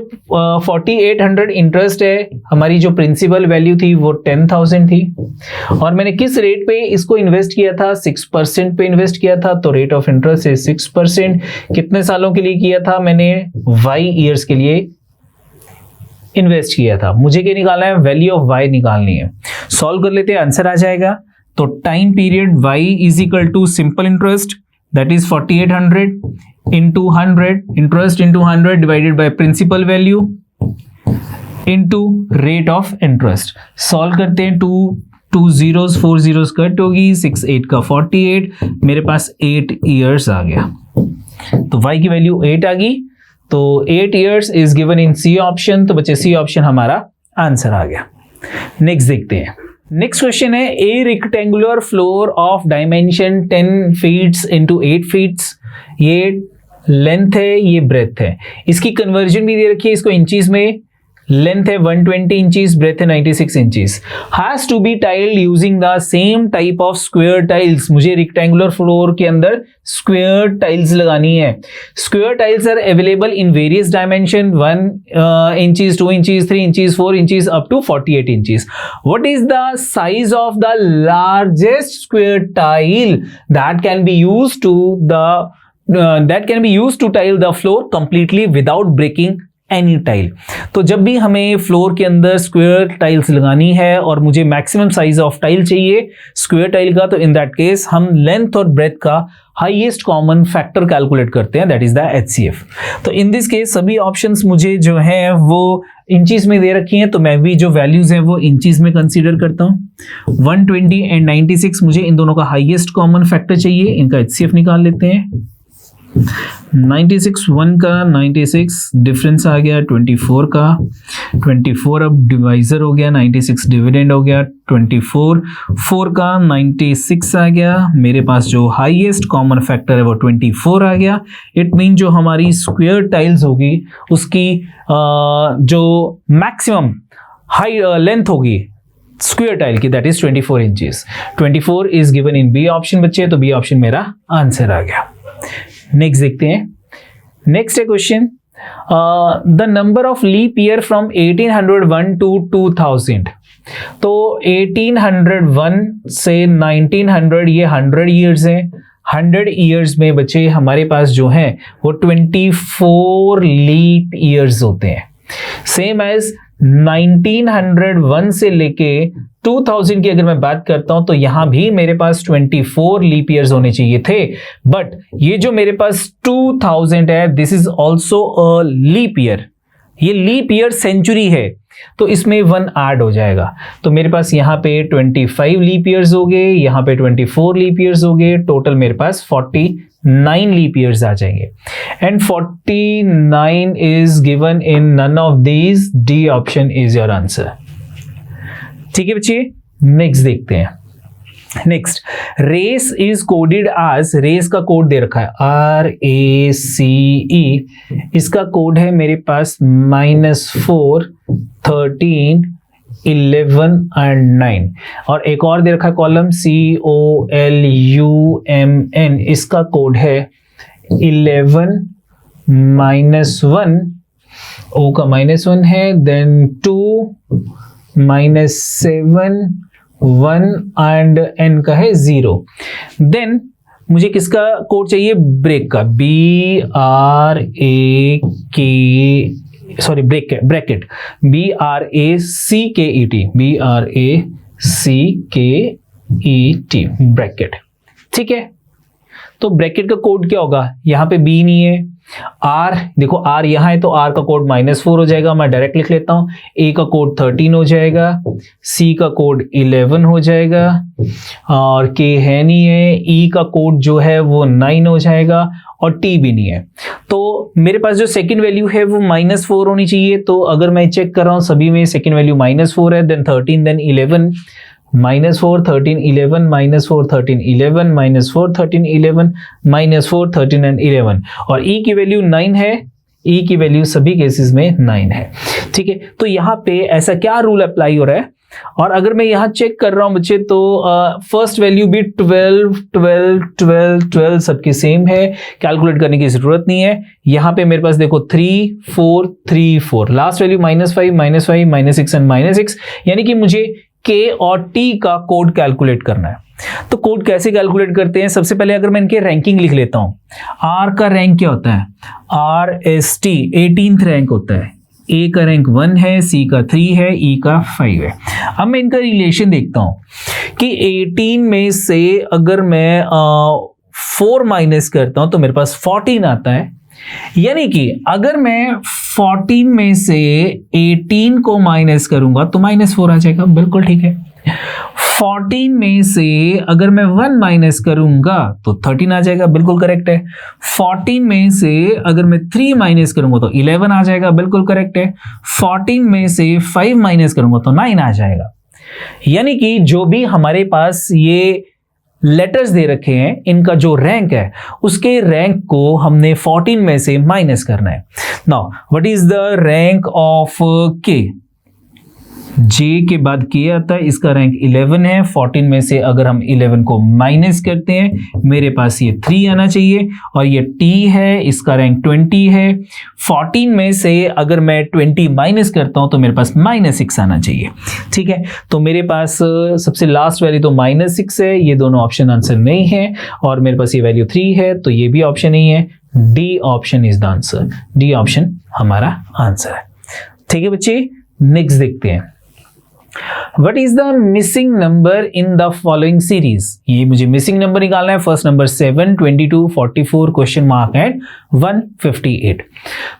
4800 इंटरेस्ट है, हमारी जो प्रिंसिपल वैल्यू थी वो 10,000 थी। और मैंने किस रेट पे इसको इन्वेस्ट किया था, 6% पे इन्वेस्ट किया था। तो रेट ऑफ इंटरेस्ट है 6%। कितने सालों के लिए किया था मैंने, y ईयर्स के लिए इन्वेस्ट किया था। मुझे क्या निकालना है, वैल्यू ऑफ y निकालनी है। सॉल्व कर लेते हैं, आंसर आ जाएगा। तो time period y is equal to simple interest that is 4800 into 100, interest into 100 divided by principal value into rate of interest. Solve करते हैं, 2 zeros 4 zeros कट होगी, 6 8 का 48, मेरे पास 8 ईयर्स आ गया। तो y की वैल्यू 8 आ गई। तो 8 years is given in C option. तो बच्चे सी ऑप्शन हमारा आंसर आ गया। नेक्स्ट देखते हैं। नेक्स्ट क्वेश्चन है, a rectangular floor of dimension 10 feets into 8 feets. ये लेंथ है, ये ब्रेथ है। इसकी कन्वर्जन भी दे रखी है, इसको इंचीज में। लेंथ है 120 इंचीज, ब्रेथ है 96 inches. Has to be tiled using the same type of square tiles. मुझे रेक्टेंगुलर फ्लोर के अंदर स्क्वायर टाइल्स लगानी है। Square tiles are available in various dimension, 1 inches, 2 inches, 3 inches, 4 inches up to 48 inches. What is the size of the largest square tile that can be used to tile the floor completely without breaking any tile. तो जब भी हमें floor के अंदर square tiles लगानी है और मुझे मैक्सिमम साइज ऑफ टाइल चाहिए स्क्वायर टाइल का, तो इन दैट केस हम लेंथ और ब्रेथ का हाईएस्ट कॉमन फैक्टर कैलकुलेट करते हैं, दैट इज द HCF। तो इन दिस केस सभी ऑप्शंस मुझे जो है वो इंचीज में दे रखी हैं, तो मैं भी जो वैल्यूज हैं वो इंचीज में कंसीडर करता हूं। 120 एंड 96 मुझे इन दोनों का हाईएस्ट कॉमन फैक्टर चाहिए, इनका HCF निकाल लेते हैं। 96 1 का 96 डिफरेंस आ गया 24 का, 24 अब डिवाइजर हो गया, 96 डिविडेंड हो गया, 24 4 का 96 आ गया। मेरे पास जो हाईएस्ट कॉमन फैक्टर है वो 24 आ गया। इट मीन जो हमारी स्क्वायर टाइल्स होगी उसकी जो मैक्सिमम हाई लेंथ होगी स्क्वायर टाइल की that is 24 inches. 24 is given in B option बच्चे, तो बी ऑप्शन मेरा आंसर आ गया। नेक्स्ट देखते हैं। नेक्स्ट है question, the number of leap year from 1801 to 2000। तो 1801 से 1900 ये 100 ईयर्स है। 100 ईयर्स में बच्चे हमारे पास जो है वो 24 लीप ईयर्स होते हैं। सेम एज 1901 से लेके 2000 की अगर मैं बात करता हूं तो यहां भी मेरे पास 24 लीप ईयर्स होने चाहिए थे, बट ये जो मेरे पास 2000 है this is also a leap year. ये लीप ईयर सेंचुरी है तो इसमें 1 ऐड हो जाएगा। तो मेरे पास यहाँ पे 25 लीप ईयर्स हो गए, यहाँ पे 24 लीप ईयर्स हो गए, टोटल मेरे पास 40 9 लीप ईयर्स आ जाएंगे and 49 is given in none of these, D option is your answer. ठीक है बच्चे, नेक्स्ट देखते हैं। Next, race is coded as, race का कोड दे रखा है RACE, इसका कोड है मेरे पास -4, 13, 11 एंड 9, और एक और दे रखा है कॉलम COLUMN, इसका कोड है 11 -1, O का -1 है, देन 2 -7 1 एंड n का है 0। देन मुझे किसका कोड चाहिए, ब्रेक का, ब्रैकेट BRACKET, ब्रैकेट। ठीक है, तो ब्रैकेट का कोड क्या होगा, यहां पे B नहीं है, R देखो R यहां है तो R का कोड -4 हो जाएगा, मैं डायरेक्ट लिख लेता हूं। A का कोड 13 हो जाएगा, C का कोड 11 हो जाएगा, और K है नहीं है, E का कोड जो है वो 9 हो जाएगा, और T भी नहीं है। तो मेरे पास जो सेकंड वैल्यू है वो -4 होनी चाहिए। तो अगर मैं चेक कर रहा हूं सभी में सेकंड वैल्यू -4 है, देन 13, देन 11, -4 13 11 -4 13 11 -4 13 11 -4 13 एंड 11, और E की वैल्यू 9 है, E की वैल्यू सभी केसेस में 9 है। ठीक है, तो यहाँ पे ऐसा क्या रूल अप्लाई हो रहा है, और अगर मैं यहाँ चेक कर रहा हूँ बच्चे तो फर्स्ट वैल्यू भी 12 12 12 12 सबकी सेम है, कैलकुलेट करने की जरूरत नहीं है। यहाँ पे मेरे पास देखो 3 4 3 4, लास्ट वैल्यू -5 -5 -6 एंड -6, यानी कि मुझे K और T का कोड कैलकुलेट करना है। तो कोड कैसे कैलकुलेट करते हैं, सबसे पहले अगर मैं इनके रैंकिंग लिख लेता हूं। R का रैंक क्या होता है, RST 18th रैंक होता है, A का रैंक 1 है, C का 3 है, E का 5 है। अब मैं इनका रिलेशन देखता हूं कि 18 में से अगर मैं 4 माइनस करता हूं तो मेरे पास 14 आता है, यानी कि अगर मैं 14 में से 18 को माइनस करूंगा तो -4 आ जाएगा, बिल्कुल ठीक है। 14 में से अगर मैं 1 माइनस करूंगा तो 13 आ जाएगा, बिल्कुल करेक्ट है। 14 में से अगर मैं 3 माइनस करूंगा तो 11 आ जाएगा, बिल्कुल करेक्ट है। 14 में से 5 माइनस करूंगा तो 9 आ जाएगा। यानी कि जो भी हमारे पास ये लेटर्स दे रखे हैं, इनका जो रैंक है उसके रैंक को हमने 14 में से माइनस करना है। Now what is the rank of K, J के बाद K आता है, इसका रैंक 11 है। 14 में से अगर हम 11 को माइनस करते हैं मेरे पास ये 3 आना चाहिए, और ये T है, इसका रैंक 20 है। 14 में से अगर मैं 20 माइनस करता हूं तो मेरे पास -6 आना चाहिए। ठीक है, तो मेरे पास सबसे लास्ट वैल्यू तो -6 है, ये दोनों ऑप्शन आंसर नहीं है, और मेरे पास ये वैल्यू 3 है तो ये भी ऑप्शन नहीं है। D option is the answer, D option हमारा आंसर है। ठीक है बच्चे, नेक्स्ट देखते हैं। What is the missing number in the following series? ये मुझे मिसिंग नंबर निकालना है। First number 7, 22, 44, question mark and 158।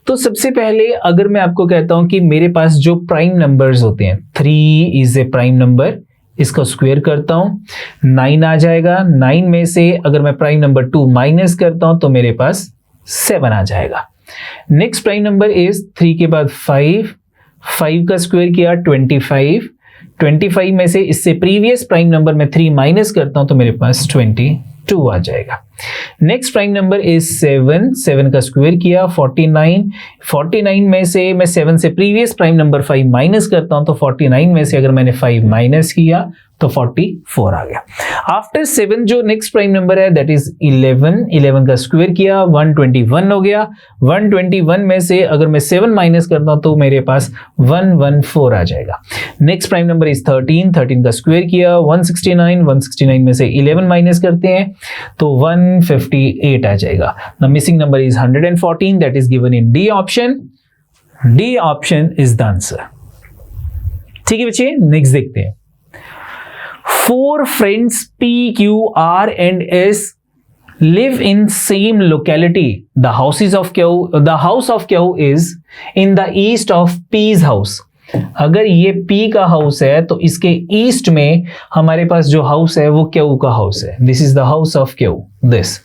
तो सबसे पहले अगर मैं आपको कहता हूं कि मेरे पास जो प्राइम नंबर्स होते हैं, 3 इज ए प्राइम नंबर, इसका स्क्वायर करता हूं 9 आ जाएगा। 9 में से अगर मैं प्राइम नंबर 2 माइनस करता हूं तो मेरे पास 7 आ जाएगा। नेक्स्ट प्राइम नंबर इज 3 के बाद 5 का स्क्वायर किया 25 में से इससे प्रीवियस प्राइम नंबर में 3 माइनस करता हूं तो मेरे पास 22 आ जाएगा। नेक्स्ट प्राइम नंबर इज 7 का स्क्वायर किया 49 में से मैं 7 से प्रीवियस प्राइम नंबर 5 माइनस करता हूं तो 49 में से अगर मैंने 5 माइनस किया तो 44 आ गया। आफ्टर 7 जो नेक्स्ट प्राइम नंबर है दैट इज 11 का स्क्वायर किया 121 हो गया। 121 में से अगर मैं 7 माइनस करता हूं तो मेरे पास 114 आ जाएगा। नेक्स्ट प्राइम नंबर इज 13 का स्क्वायर किया 169 में से 11 माइनस करते हैं तो 158 आ जाएगा। The missing number is 114 that is given in D option. D option is the answer. ठीक है बच्चे, नेक्स्ट देखते हैं। 4 friends P, Q, R and S live in same locality. The house of Q is in the east of P's house. अगर ये P का house है तो इसके ईस्ट में हमारे पास जो हाउस है वो Q का हाउस है। This is the house of Q, this.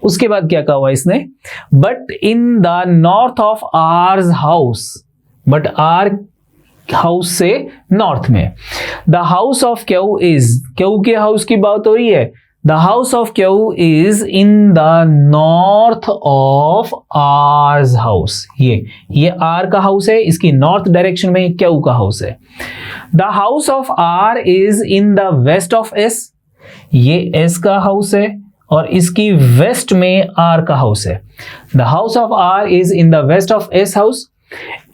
उसके बाद क्या कहा हुआ इसने, but in the north of R's house, but R house से नॉर्थ में, the house of Q is, Q के हाउस की बात हो रही है, the house of Q is in the north of R's house, ये आर का हाउस है, इसकी नॉर्थ डायरेक्शन में क्यू का हाउस है। The house of R is in the west of S, ये एस का हाउस है और इसकी वेस्ट में आर का हाउस है। The house of R is in the west of S house,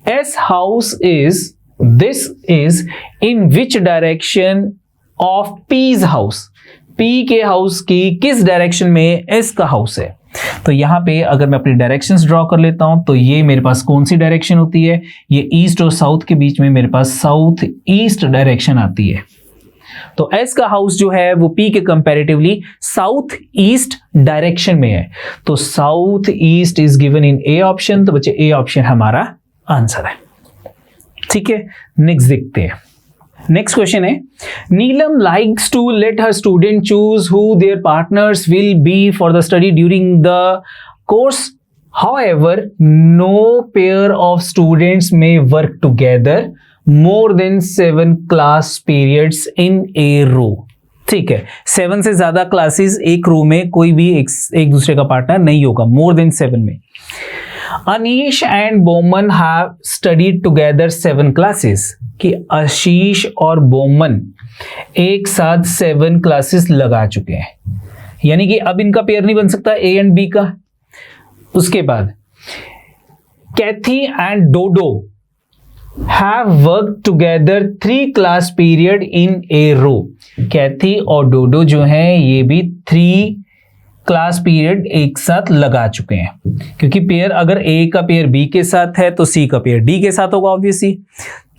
S house is, this is in which direction of P's house, P के house की किस डायरेक्शन में एस का हाउस है। तो यहां पे अगर मैं अपनी डायरेक्शंस ड्रॉ कर लेता हूं तो ये मेरे पास कौन सी डायरेक्शन होती है, ये ईस्ट और साउथ के बीच में मेरे पास साउथ ईस्ट डायरेक्शन आती है। तो एस का हाउस जो है वो पी के कंपैरेटिवली साउथ ईस्ट डायरेक्शन में है, तो south east is given in A option, तो बच्चे ए ऑप्शन हमारा आंसर है। ठीक है, नेक्स्ट देखते हैं। नेक्स्ट क्वेश्चन है, Neelam likes to let her student choose who their partners will be for the study during the course, however no pair of students may work together more than 7 class periods in a row। ठीक है, 7 से ज्यादा classes एक रो में कोई भी एक दूसरे का पार्टनर नहीं होगा, मोर देन 7 में। Anish and Boman have studied together 7 classes, कि आशीष और बोमन एक साथ 7 क्लासेस लगा चुके हैं, यानी कि अब इनका पेयर नहीं बन सकता ए एंड बी का। उसके बाद Kathy and Dodo have work together 3 class period in a row, Kathy और डोडो जो हैं ये भी 3 क्लास पीरियड एक साथ लगा चुके हैं, क्योंकि पेयर अगर ए का पेयर बी के साथ है तो सी का पेयर डी के साथ होगा ऑब्वियसली।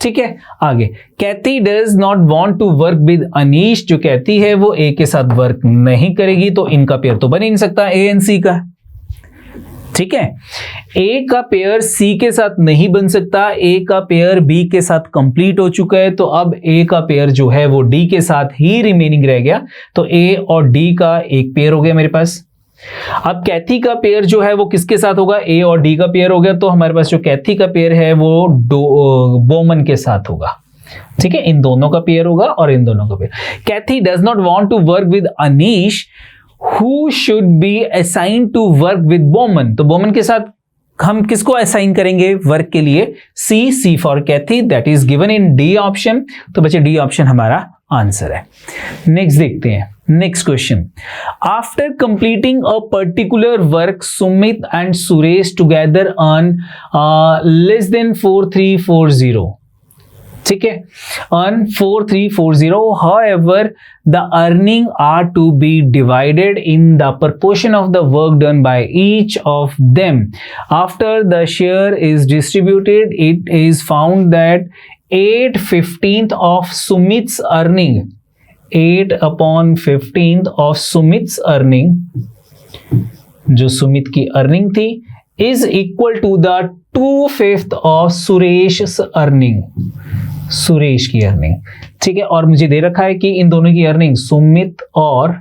ठीक है, आगे Kathy does not want to work with Anish, जो कहती है वो ए के साथ वर्क नहीं करेगी, तो इनका पेयर तो बन ही नहीं सकता ए एंड सी का। ठीक है, ए का पेयर सी के साथ नहीं बन सकता, ए का पेयर बी के साथ कंप्लीट हो चुका है, तो अब ए का पेयर जो है वो डी के साथ ही रिमेनिंग रह गया, तो ए और डी का एक पेयर हो गया मेरे पास। अब कैथी का पेयर जो है वो किसके साथ होगा, ए और डी का पेयर हो गया, तो हमारे पास जो कैथी का पेयर है वो बोमन के साथ होगा। ठीक है, इन दोनों का पेयर होगा और इन दोनों का pair. Kathy does not want to work with Anish, who should be assigned to work with Boman, तो बोमन के साथ हम किसको असाइन करेंगे वर्क के लिए, C for Kathy, that is given in D option, तो बच्चे डी ऑप्शन हमारा आंसर है। नेक्स्ट देखते हैं, next question, after completing a particular work Sumit and Suresh together earn less than 4340, ठीक है, earn 4340, however the earning are to be divided in the proportion of the work done by each of them. After the share is distributed, it is found that 8/15 of Sumit's earning, 8/15 of Sumit's earning, जो सुमित की earning थी, is equal to the 2/5 of Suresh's earning, Suresh की earning. ठीक है, और मुझे दे रखा है कि इन दोनों की अर्निंग, सुमित और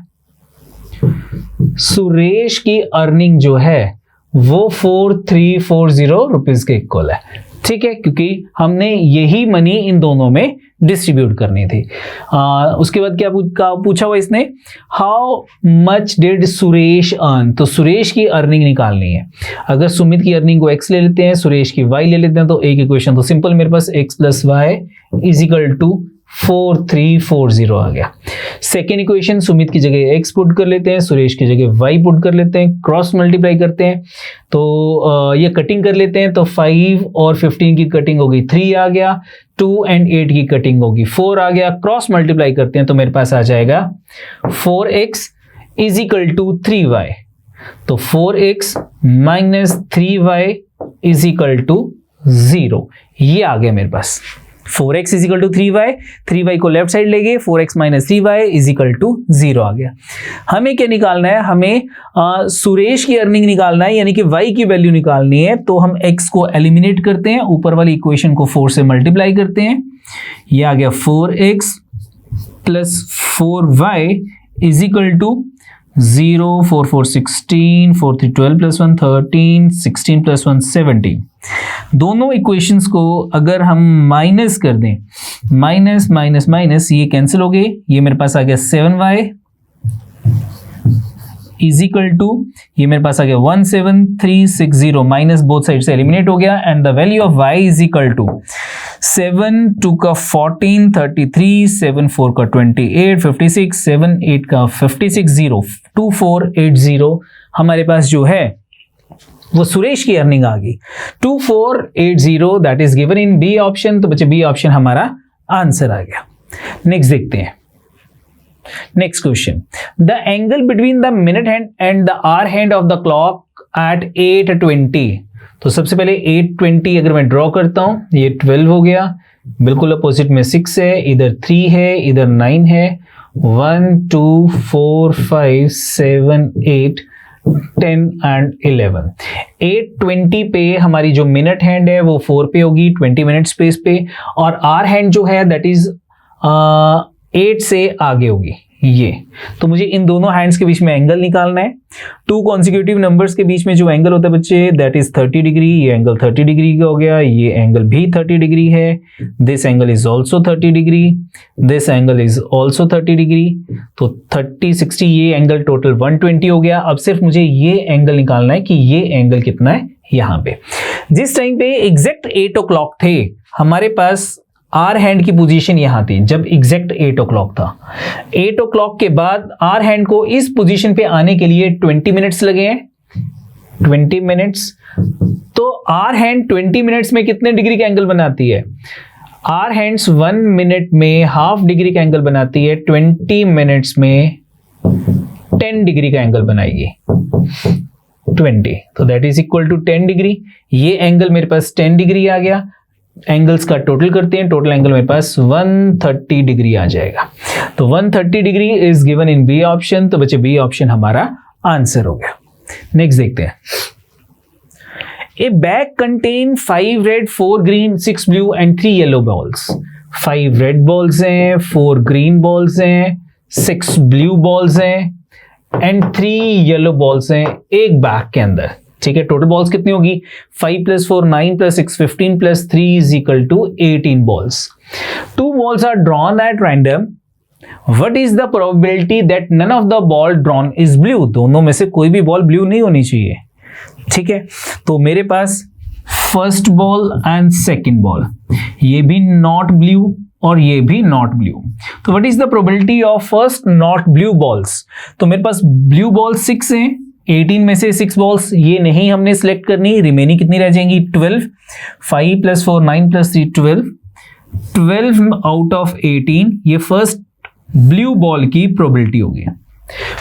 सुरेश की अर्निंग जो है वो 4340 रुपीज के इक्वल है। ठीक है, क्योंकि हमने यही मनी इन दोनों में डिस्ट्रीब्यूट करनी थी। उसके बाद क्या पूछा हुआ इसने, how much did Suresh earn, तो सुरेश की अर्निंग निकालनी है। अगर सुमित की अर्निंग को x ले लेते हैं, सुरेश की y ले लेते हैं, तो एक इक्वेशन तो सिंपल मेरे पास x + y is equal to 4340 आ गया। सेकेंड इक्वेशन, सुमित की जगह x पुट कर लेते हैं, सुरेश की जगह y पुट कर लेते हैं, क्रॉस मल्टीप्लाई करते हैं, तो ये कटिंग कर लेते हैं, तो 5 और 15 की कटिंग होगी 3 आ गया, 2 और 8 की कटिंग होगी 4 आ गया, क्रॉस मल्टीप्लाई करते हैं तो मेरे पास आ जाएगा 4x is equal to 3y, तो 4x minus 3y is equal to 0, ये आ गया मेरे पास। 4x is equal to 3y को लेफ्ट साइड ले गए, 4x minus 3y is equal to 0 आ गया। हमें क्या निकालना है, हमें सुरेश की अर्निंग निकालना है, यानी कि y की वैल्यू निकालनी है, तो हम x को एलिमिनेट करते हैं, ऊपर वाली इक्वेशन को 4 से मल्टीप्लाई करते हैं, ये आ गया 4x plus 4y is equal to 0, 4 4 16, 4 3 12 plus 1 13, 16 plus 1 17। दोनों इक्वेशंस को अगर हम माइनस कर दें, माइनस माइनस माइनस ये कैंसिल हो गए, ये मेरे पास आ गया 7y इज इक्वल टू, ये मेरे पास आ गया 17360 माइनस बोथ साइड से एलिमिनेट हो गया, and the value of y is equal to 7 2 का 14 33 7 4 का 28 56 7 8 का 56 0 2480 हमारे पास जो है वो सुरेश की अर्निंग आ गई 2480, that is given in B option. तो बच्चे बी ऑप्शन हमारा आंसर आ गया। नेक्स्ट देखते हैं, next question, the angle between the minute hand and the hour hand of the clock at 8:20। तो सबसे पहले 8:20 अगर मैं ड्रॉ करता हूं, ये 12 हो गया, बिल्कुल अपोजिट में 6 है, इधर 3 है, इधर 9 है, 1 2 4 5 7 8 10 एंड 11। 8:20 पे हमारी जो मिनट हैंड है वो 4 पे होगी, 20 मिनट स्पेस पे, और आवर हैंड जो है दैट इज 8 से आगे होगी ये। तो मुझे इन दोनों हैंड्स के बीच में एंगल निकालना है। टू कॉन्सिक्यूटिव नंबर्स के बीच में जो एंगल होता है बच्चे दैट इज 30 डिग्री। ये एंगल 30 डिग्री का हो गया, ये एंगल भी 30 डिग्री है, this angle is also 30 degree, this angle is also 30 degree. तो 30 60 ये एंगल टोटल 120 हो गया। अब सिर्फ मुझे ये एंगल निकालना है कि ये एंगल कितना है यहाँ पे। जिस टाइम पे एग्जैक्ट 8 o'clock थे हमारे पास आर हैंड की पोजीशन यहां थी, जब एग्जैक्ट 8 o'clock था। 8 o'clock के बाद आर हैंड को इस पोजीशन पे आने के लिए 20 मिनट्स लगे हैं, 20 मिनट्स। तो आर हैंड 20 मिनट्स में कितने डिग्री का एंगल बनाती है? आर हैंड्स 1 मिनट में हाफ डिग्री का एंगल बनाती है, 20 मिनट्स में 10 डिग्री का एंगल बनाएगी, 20। तो that is equal to 10 degree. ये एंगल मेरे पास 10 डिग्री आ गया। एंगल्स का टोटल करते हैं, टोटल एंगल मेरे पास 130 डिग्री आ जाएगा। तो 130 degree is given in B option. तो बच्चे बी ऑप्शन हमारा आंसर हो गया। नेक्स्ट देखते हैं, ए bag contain 5 red 4 green 6 blue and 3 yellow balls. 5 red balls हैं, 4 ग्रीन बॉल्स हैं, 6 ब्लू बॉल्स हैं एंड 3 येलो बॉल्स हैं एक बैग के अंदर। ठीक है, टोटल बॉल्स कितनी होगी? 5 + 4 9 + 6 15 + 3 is equal to 18 balls. 2 balls are drawn at random. What is the probability that none of the ball drawn is blue? दोनों में से कोई भी बॉल ब्लू नहीं होनी चाहिए। ठीक है, तो मेरे पास first ball and second ball, ये भी नॉट ब्लू और ये भी नॉट ब्लू। तो what is the probability of first not blue balls? तो मेरे पास ब्लू बॉल 6 हैं, 18 में से 6 बॉल्स ये नहीं हमने सिलेक्ट करनी, रिमेनिंग कितनी रह जाएंगी? 12। 5 + 4 9 + 3 12। 12 आउट ऑफ 18 ये फर्स्ट ब्लू बॉल की प्रोबेबिलिटी होगी।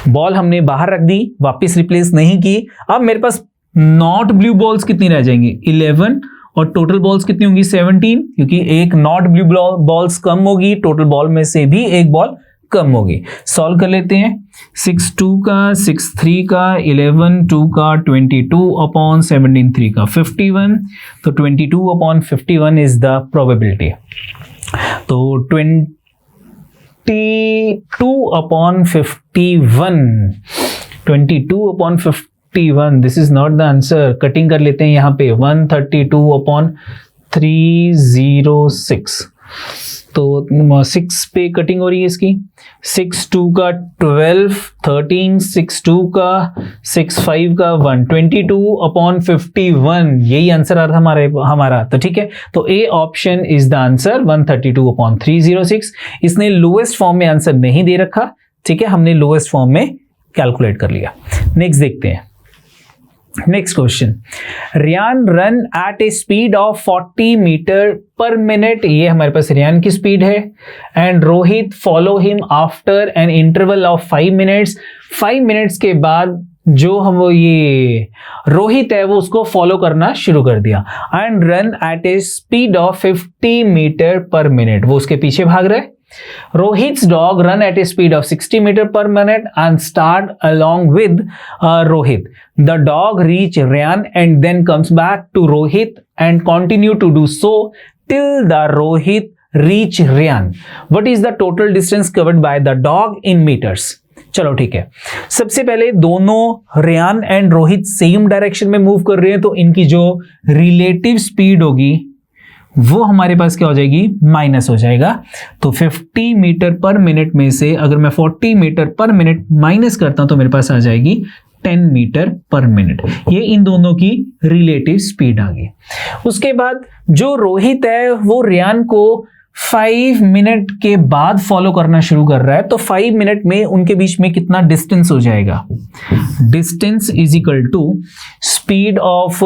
बॉल हमने बाहर रख दी, वापस रिप्लेस नहीं की। अब मेरे पास नॉट ब्लू बॉल्स कितनी रह जाएंगी? 11, और टोटल बॉल्स कितनी होंगी? 17, क्योंकि एक नॉट ब्लू बॉल्स कम होगी, टोटल बॉल में से भी एक बॉल कम होगी। सॉल्व कर लेते हैं। 6 2 का, 6 3 का, 11 2 का, 22/17 3 का 51। तो 22/51 इज द प्रोबेबिलिटी। तो 22/51 this is not the answer. Cutting कर लेते हैं यहाँ पे 132/306। तो 6 पे कटिंग हो रही है इसकी। 6 2 का 12, 13, 6 2 का 6 5 का 1, 22/51 यही आंसर आ रहा हमारा। तो ठीक है, तो A option is the answer 132/306। इसने लोएस्ट फॉर्म में आंसर नहीं दे रखा, ठीक है, हमने लोएस्ट फॉर्म में कैलकुलेट कर लिया। नेक्स्ट देखते हैं, next question, Riyan ran at a speed of 40 metre per minute. ये हमारे पास रियान की स्पीड है। And Rohit follow him after an interval of 5 minutes. 5 minutes के बाद जो हम ये रोहित है वो उसको फॉलो करना शुरू कर दिया। And run at a speed of 50 metre per minute, वो उसके पीछे भाग रहा है। Rohit's dog run at a speed of 60 meter per minute and start along with Rohit. The dog reach Ryan and then comes back to Rohit and continue to do so till the Rohit reach Ryan. What is the total distance covered by the dog in meters? चलो ठीक है, सबसे पहले दोनों Rayan and Rohit same direction में move कर रहे हैं, तो इनकी जो रिलेटिव स्पीड होगी वो हमारे पास क्या हो जाएगी, माइनस हो जाएगा। तो 50 मीटर पर मिनट में से अगर मैं 40 मीटर पर मिनट माइनस करता हूं तो मेरे पास आ जाएगी 10 मीटर पर मिनट। ये इन दोनों की रिलेटिव स्पीड आ गई। उसके बाद जो रोहित है वो रेयान को 5 मिनट के बाद फॉलो करना शुरू कर रहा है, तो 5 मिनट में उनके बीच में कितना डिस्टेंस हो जाएगा, distance is equal to speed of,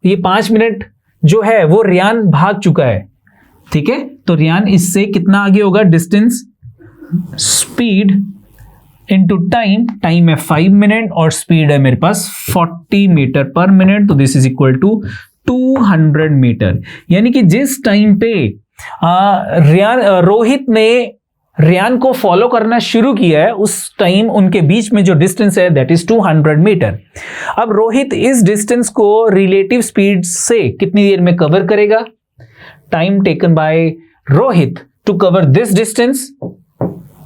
ये 5 मिनट जो है वो रेयान भाग चुका है, ठीक है, तो रेयान इससे कितना आगे होगा, distance speed into time, time है 5 मिनट और स्पीड है मेरे पास 40 मीटर पर मिनट, तो this is equal to 200 metre. यानी कि जिस टाइम पे रोहित ने रेयान को फॉलो करना शुरू किया है उस टाइम उनके बीच में जो डिस्टेंस है दैट इज 200 मीटर। अब रोहित इस डिस्टेंस को रिलेटिव स्पीड से कितनी देर में कवर करेगा, time taken by Rohit to cover this distance,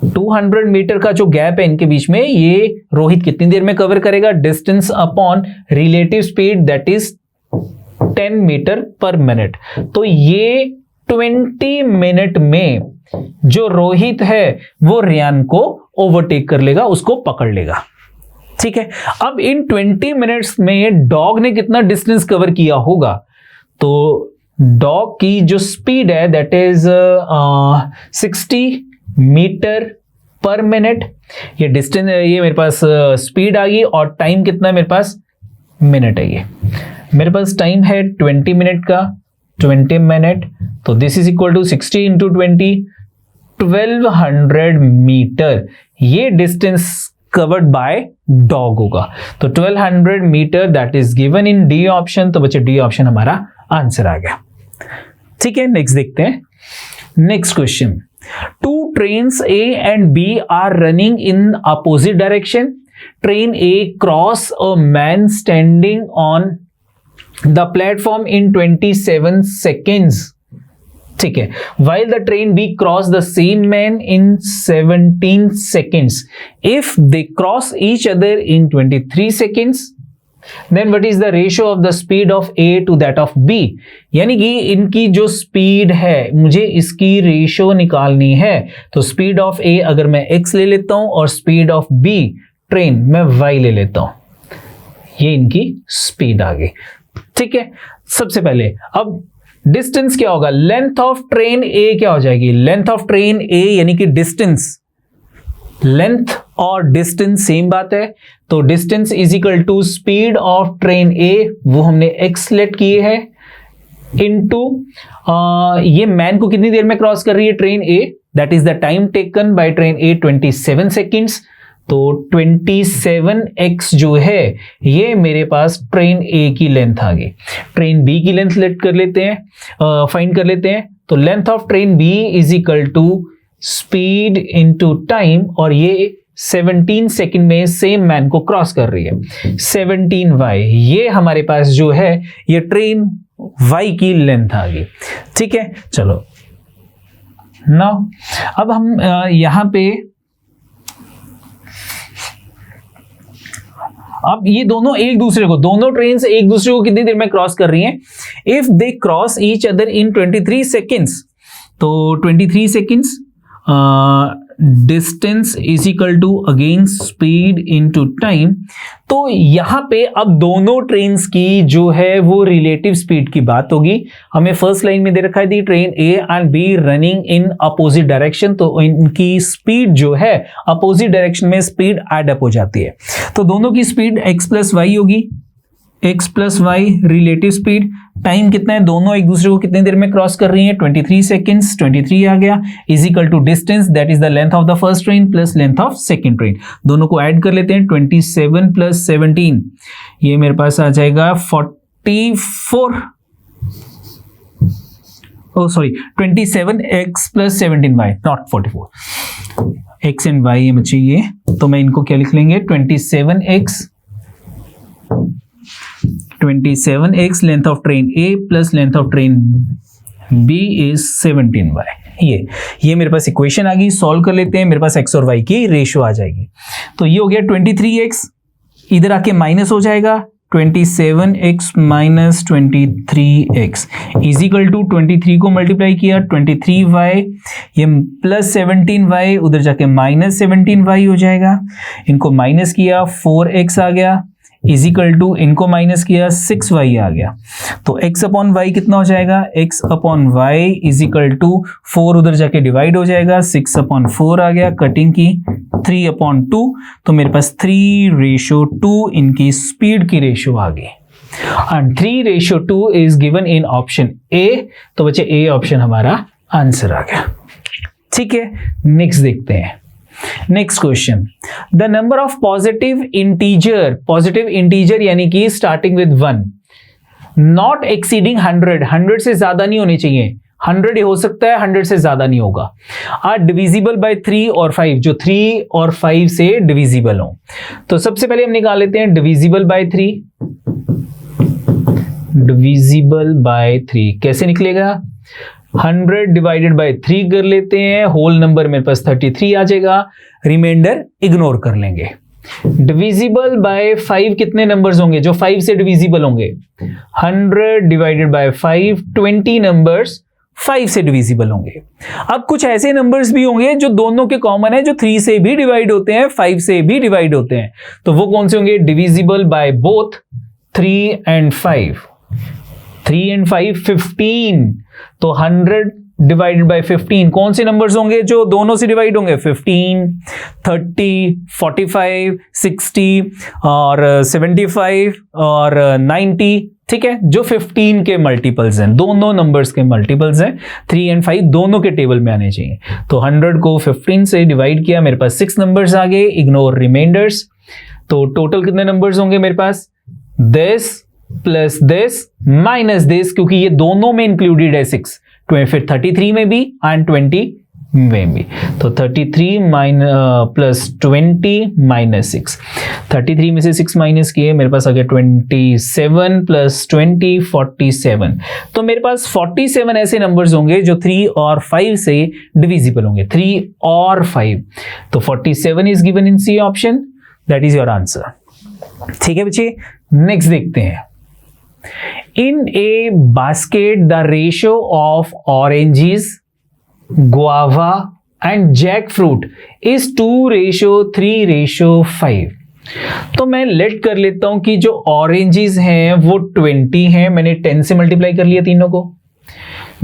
200 metre का जो गैप है इनके बीच में, ये रोहित कितनी देर में कवर करेगा, distance upon relative speed that is 10 metre per minute. तो ये 20 मिनट में जो रोहित है वो रेयान को ओवरटेक कर लेगा, उसको पकड़ लेगा, ठीक है। अब इन 20 मिनट्स में डॉग ने कितना डिस्टेंस कवर किया होगा, तो डॉग की जो स्पीड है that is 60 metre per minute. ये डिस्टेंस, ये मेरे पास स्पीड आ गई और टाइम कितना है मेरे पास, मिनट है। ये मेरे पास टाइम है 20 मिनट का, 20 मिनट, तो this is equal to 60 into 20, 1200 metre ये डिस्टेंस कवर्ड बाय डॉग होगा। तो 1200 metre that is given in D option, तो बच्चे डी ऑप्शन हमारा आंसर आ गया, ठीक है। नेक्स्ट देखते हैं, next question, 2 trains A and B are running in opposite direction. Train A cross a man standing on the platform in 27 seconds. ठीक है, while the train B cross the same man in 17 seconds. If they cross each other in 23 seconds, then what is the ratio of the speed of A to that of B? यानी कि इनकी जो speed है मुझे इसकी ratio निकालनी है। तो स्पीड ऑफ A अगर मैं x ले लेता हूं और स्पीड ऑफ B ट्रेन मैं y ले लेता हूं, ये इनकी स्पीड आ गई, ठीक है। सबसे पहले अब डिस्टेंस क्या होगा, लेंथ ऑफ ट्रेन A क्या हो जाएगी, लेंथ ऑफ ट्रेन A यानी कि डिस्टेंस, लेंथ और डिस्टेंस सेम बात है, तो distance is equal to speed of train A, वो हमने x लेट किए है, इनटू ये मैन को कितनी देर में क्रॉस कर रही है train A, that is the time taken by train A 27 seconds. तो 27x जो है ये मेरे पास ट्रेन A की लेंथ आ गई। ट्रेन B की लेंथ लेट कर लेते हैं, फाइंड कर लेते हैं, तो length of train B is equal to speed into time, और ये 17 सेकंड में सेम मैन को क्रॉस कर रही है, 17y, ये हमारे पास जो है ये ट्रेन y की लेंथ आ गई, ठीक है। चलो नाउ अब हम यहां पे अब ये दोनों एक दूसरे को, दोनों ट्रेन एक दूसरे को कितनी देर में क्रॉस कर रही हैं, if they cross each other in 23 seconds, तो 23 seconds distance is equal to again speed into time. तो यहां पे अब दोनों ट्रेन्स की जो है वो रिलेटिव स्पीड की बात होगी। हमें फर्स्ट लाइन में दे रखा है train A and B running in opposite direction, तो इनकी स्पीड जो है अपोजिट डायरेक्शन में स्पीड एड अप हो जाती है, तो दोनों की स्पीड x प्लस वाई होगी, x plus y relative speed, time कितना है, दोनों एक दूसरे को कितनी देर में क्रॉस कर रही हैं, 23 सेकेंड्स, 23 आ गया, is equal to distance that is the length of the first train plus length of second train, दोनों को ऐड कर लेते हैं, 27 प्लस 17 ये मेरे पास आ जाएगा 44, oh sorry 27x plus 17y, not 44, x and y ये बच्चे ये, तो मैं इनको क्या लिख लेंगे, 27x length of train A plus length of train B is 17y, ये मेरे पास इक्वेशन आ गई, सॉल्व कर लेते हैं, मेरे पास x और y की रेशियो आ जाएगी। तो ये हो गया 23x, इधर आके माइनस हो जाएगा 27x minus 23x is equal to 23 को मल्टीप्लाई किया 23y, ये प्लस 17y, उधर जाके माइनस 17y हो जाएगा, इनको माइनस किया 4x आ गया, इजिकल टू इनको माइनस किया 6y आ गया। तो x अपॉन y कितना हो जाएगा, x upon y is equal to 4 उधर जाके डिवाइड हो जाएगा, 6 अपॉन 4 आ गया, कटिंग की 3 अपॉन 2, तो मेरे पास 3:2 इनकी स्पीड की रेशियो आ गई। And 3:2 is given in option A, तो बच्चे ए ऑप्शन हमारा आंसर आ गया। ठीक है, नेक्स्ट देखते हैं। Next question, the number of positive integer यानी कि स्टार्टिंग विद 1 नॉट एक्सीडिंग 100 से ज्यादा नहीं होने चाहिए, 100 हो सकता है, 100 से ज्यादा नहीं होगा, आर डिविजिबल बाय 3 और 5, जो 3 और 5 से डिविजिबल हो। तो सबसे पहले हम निकाल लेते हैं डिविजिबल बाय 3, डिविजिबल बाय 3 कैसे निकलेगा, 100 डिवाइडेड बाय 3 कर लेते हैं, होल नंबर मेरे पास 33 आ जाएगा, रिमाइंडर इग्नोर कर लेंगे। डिविजिबल बाय 5 कितने नंबर्स होंगे जो 5 से डिविजिबल होंगे, 100 डिवाइडेड बाय 5, 20 नंबर्स 5 से डिविजिबल होंगे। अब कुछ ऐसे नंबर्स भी होंगे जो दोनों के कॉमन है, जो 3 से भी डिवाइड होते हैं, 5 से भी डिवाइड होते हैं, तो वो कौन से होंगे, divisible by both 3 and 5, 3 and 5 15, तो 100 डिवाइडेड बाय 15 कौन से नंबर्स होंगे जो दोनों से डिवाइड होंगे, 15, 30, 45, 60 और 75 और 90, ठीक है, जो 15 के मल्टीपल्स हैं, दोनों नंबर्स के मल्टीपल्स हैं, 3 and 5 दोनों के टेबल में आने चाहिए। तो 100 को 15 से डिवाइड किया, मेरे पास 6 नंबर्स आ गए, इग्नोर रिमाइंडर्स। तो टोटल कितने नंबर्स होंगे मेरे पास, this plus this minus this, क्योंकि ये दोनों में इंक्लूडेड है 6, फिर 33 में भी एंड 20 में भी, तो 33 प्लस 20 माइनस 6, 33 में से 6 माइनस किए, मेरे पास आ गया 27 प्लस 20 47, तो मेरे पास 47 ऐसे नंबर्स होंगे जो 3 और 5 से डिविजिबल होंगे, 3 और 5, तो 47 is given in C option, that is your answer. ठीक है बच्चे, नेक्स्ट देखते हैं। In a basket, the ratio of oranges, guava and jackfruit is 2:3:5। तो मैं लेट कर लेता हूं कि जो ऑरेंजेस हैं वो 20 हैं, मैंने 10 से मल्टीप्लाई कर लिया तीनों को,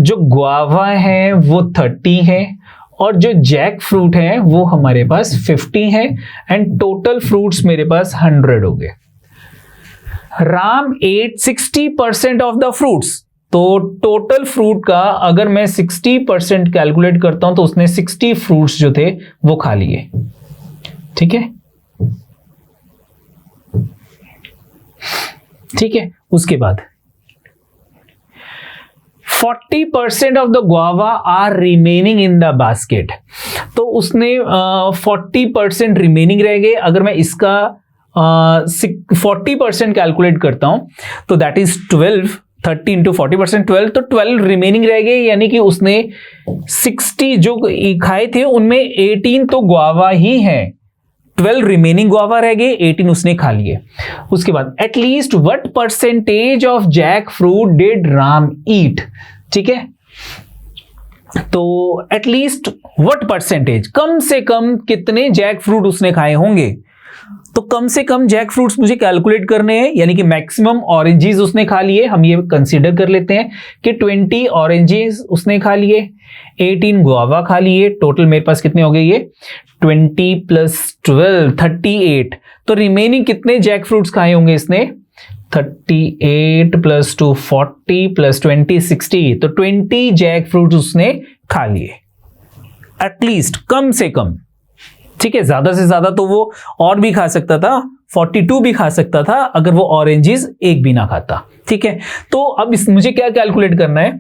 जो गुआवा है वो 30 है, और जो जैक फ्रूट है वो हमारे पास 50 है, एंड टोटल फ्रूट्स मेरे पास 100 हो गए। Ram ate 60% of the fruits, तो टोटल फ्रूट का अगर मैं 60% कैलकुलेट करता हूं तो उसने 60 फ्रूट्स जो थे वो खा लिए। ठीक है, ठीक है, उसके बाद 40% of the guava are remaining in the basket, तो उसने 40% रिमेनिंग रह गए। अगर मैं इसका 40% कैलकुलेट करता हूं तो दैट इज 12, 30 इंटू 40% 12, तो 12 रिमेनिंग रह गए, यानी कि उसने 60 जो खाए थे उनमें 18 तो गुआवा ही है, 12 रिमेनिंग गुआवा रह गए, 18 उसने खा लिए। उसके बाद at least what percentage of jackfruit did Ram eat, ठीक है, तो एटलीस्ट व्हाट परसेंटेज, कम से कम कितने जैक फ्रूट उसने खाए होंगे, तो कम से कम जैक फ्रूट्स मुझे कैलकुलेट करने हैं, यानी कि मैक्सिमम ऑरेंजेस उसने खा लिए, हम ये कंसीडर कर लेते हैं कि 20 ऑरेंजेस उसने खा लिए, 18 गुआवा खा लिए, टोटल मेरे पास कितने हो गए ये 20 प्लस 12 38, तो रिमेनिंग कितने जैक फ्रूट्स खाए होंगे इसने, 38 प्लस 2 40 प्लस 20 60, तो 20 जैक फ्रूट्स उसने खा लिए एटलीस्ट, कम से कम। ठीक है, ज्यादा से ज्यादा तो वो और भी खा सकता था, 42 भी खा सकता था अगर वो ऑरेंजेस एक भी ना खाता। ठीक है, तो अब मुझे क्या कैलकुलेट करना है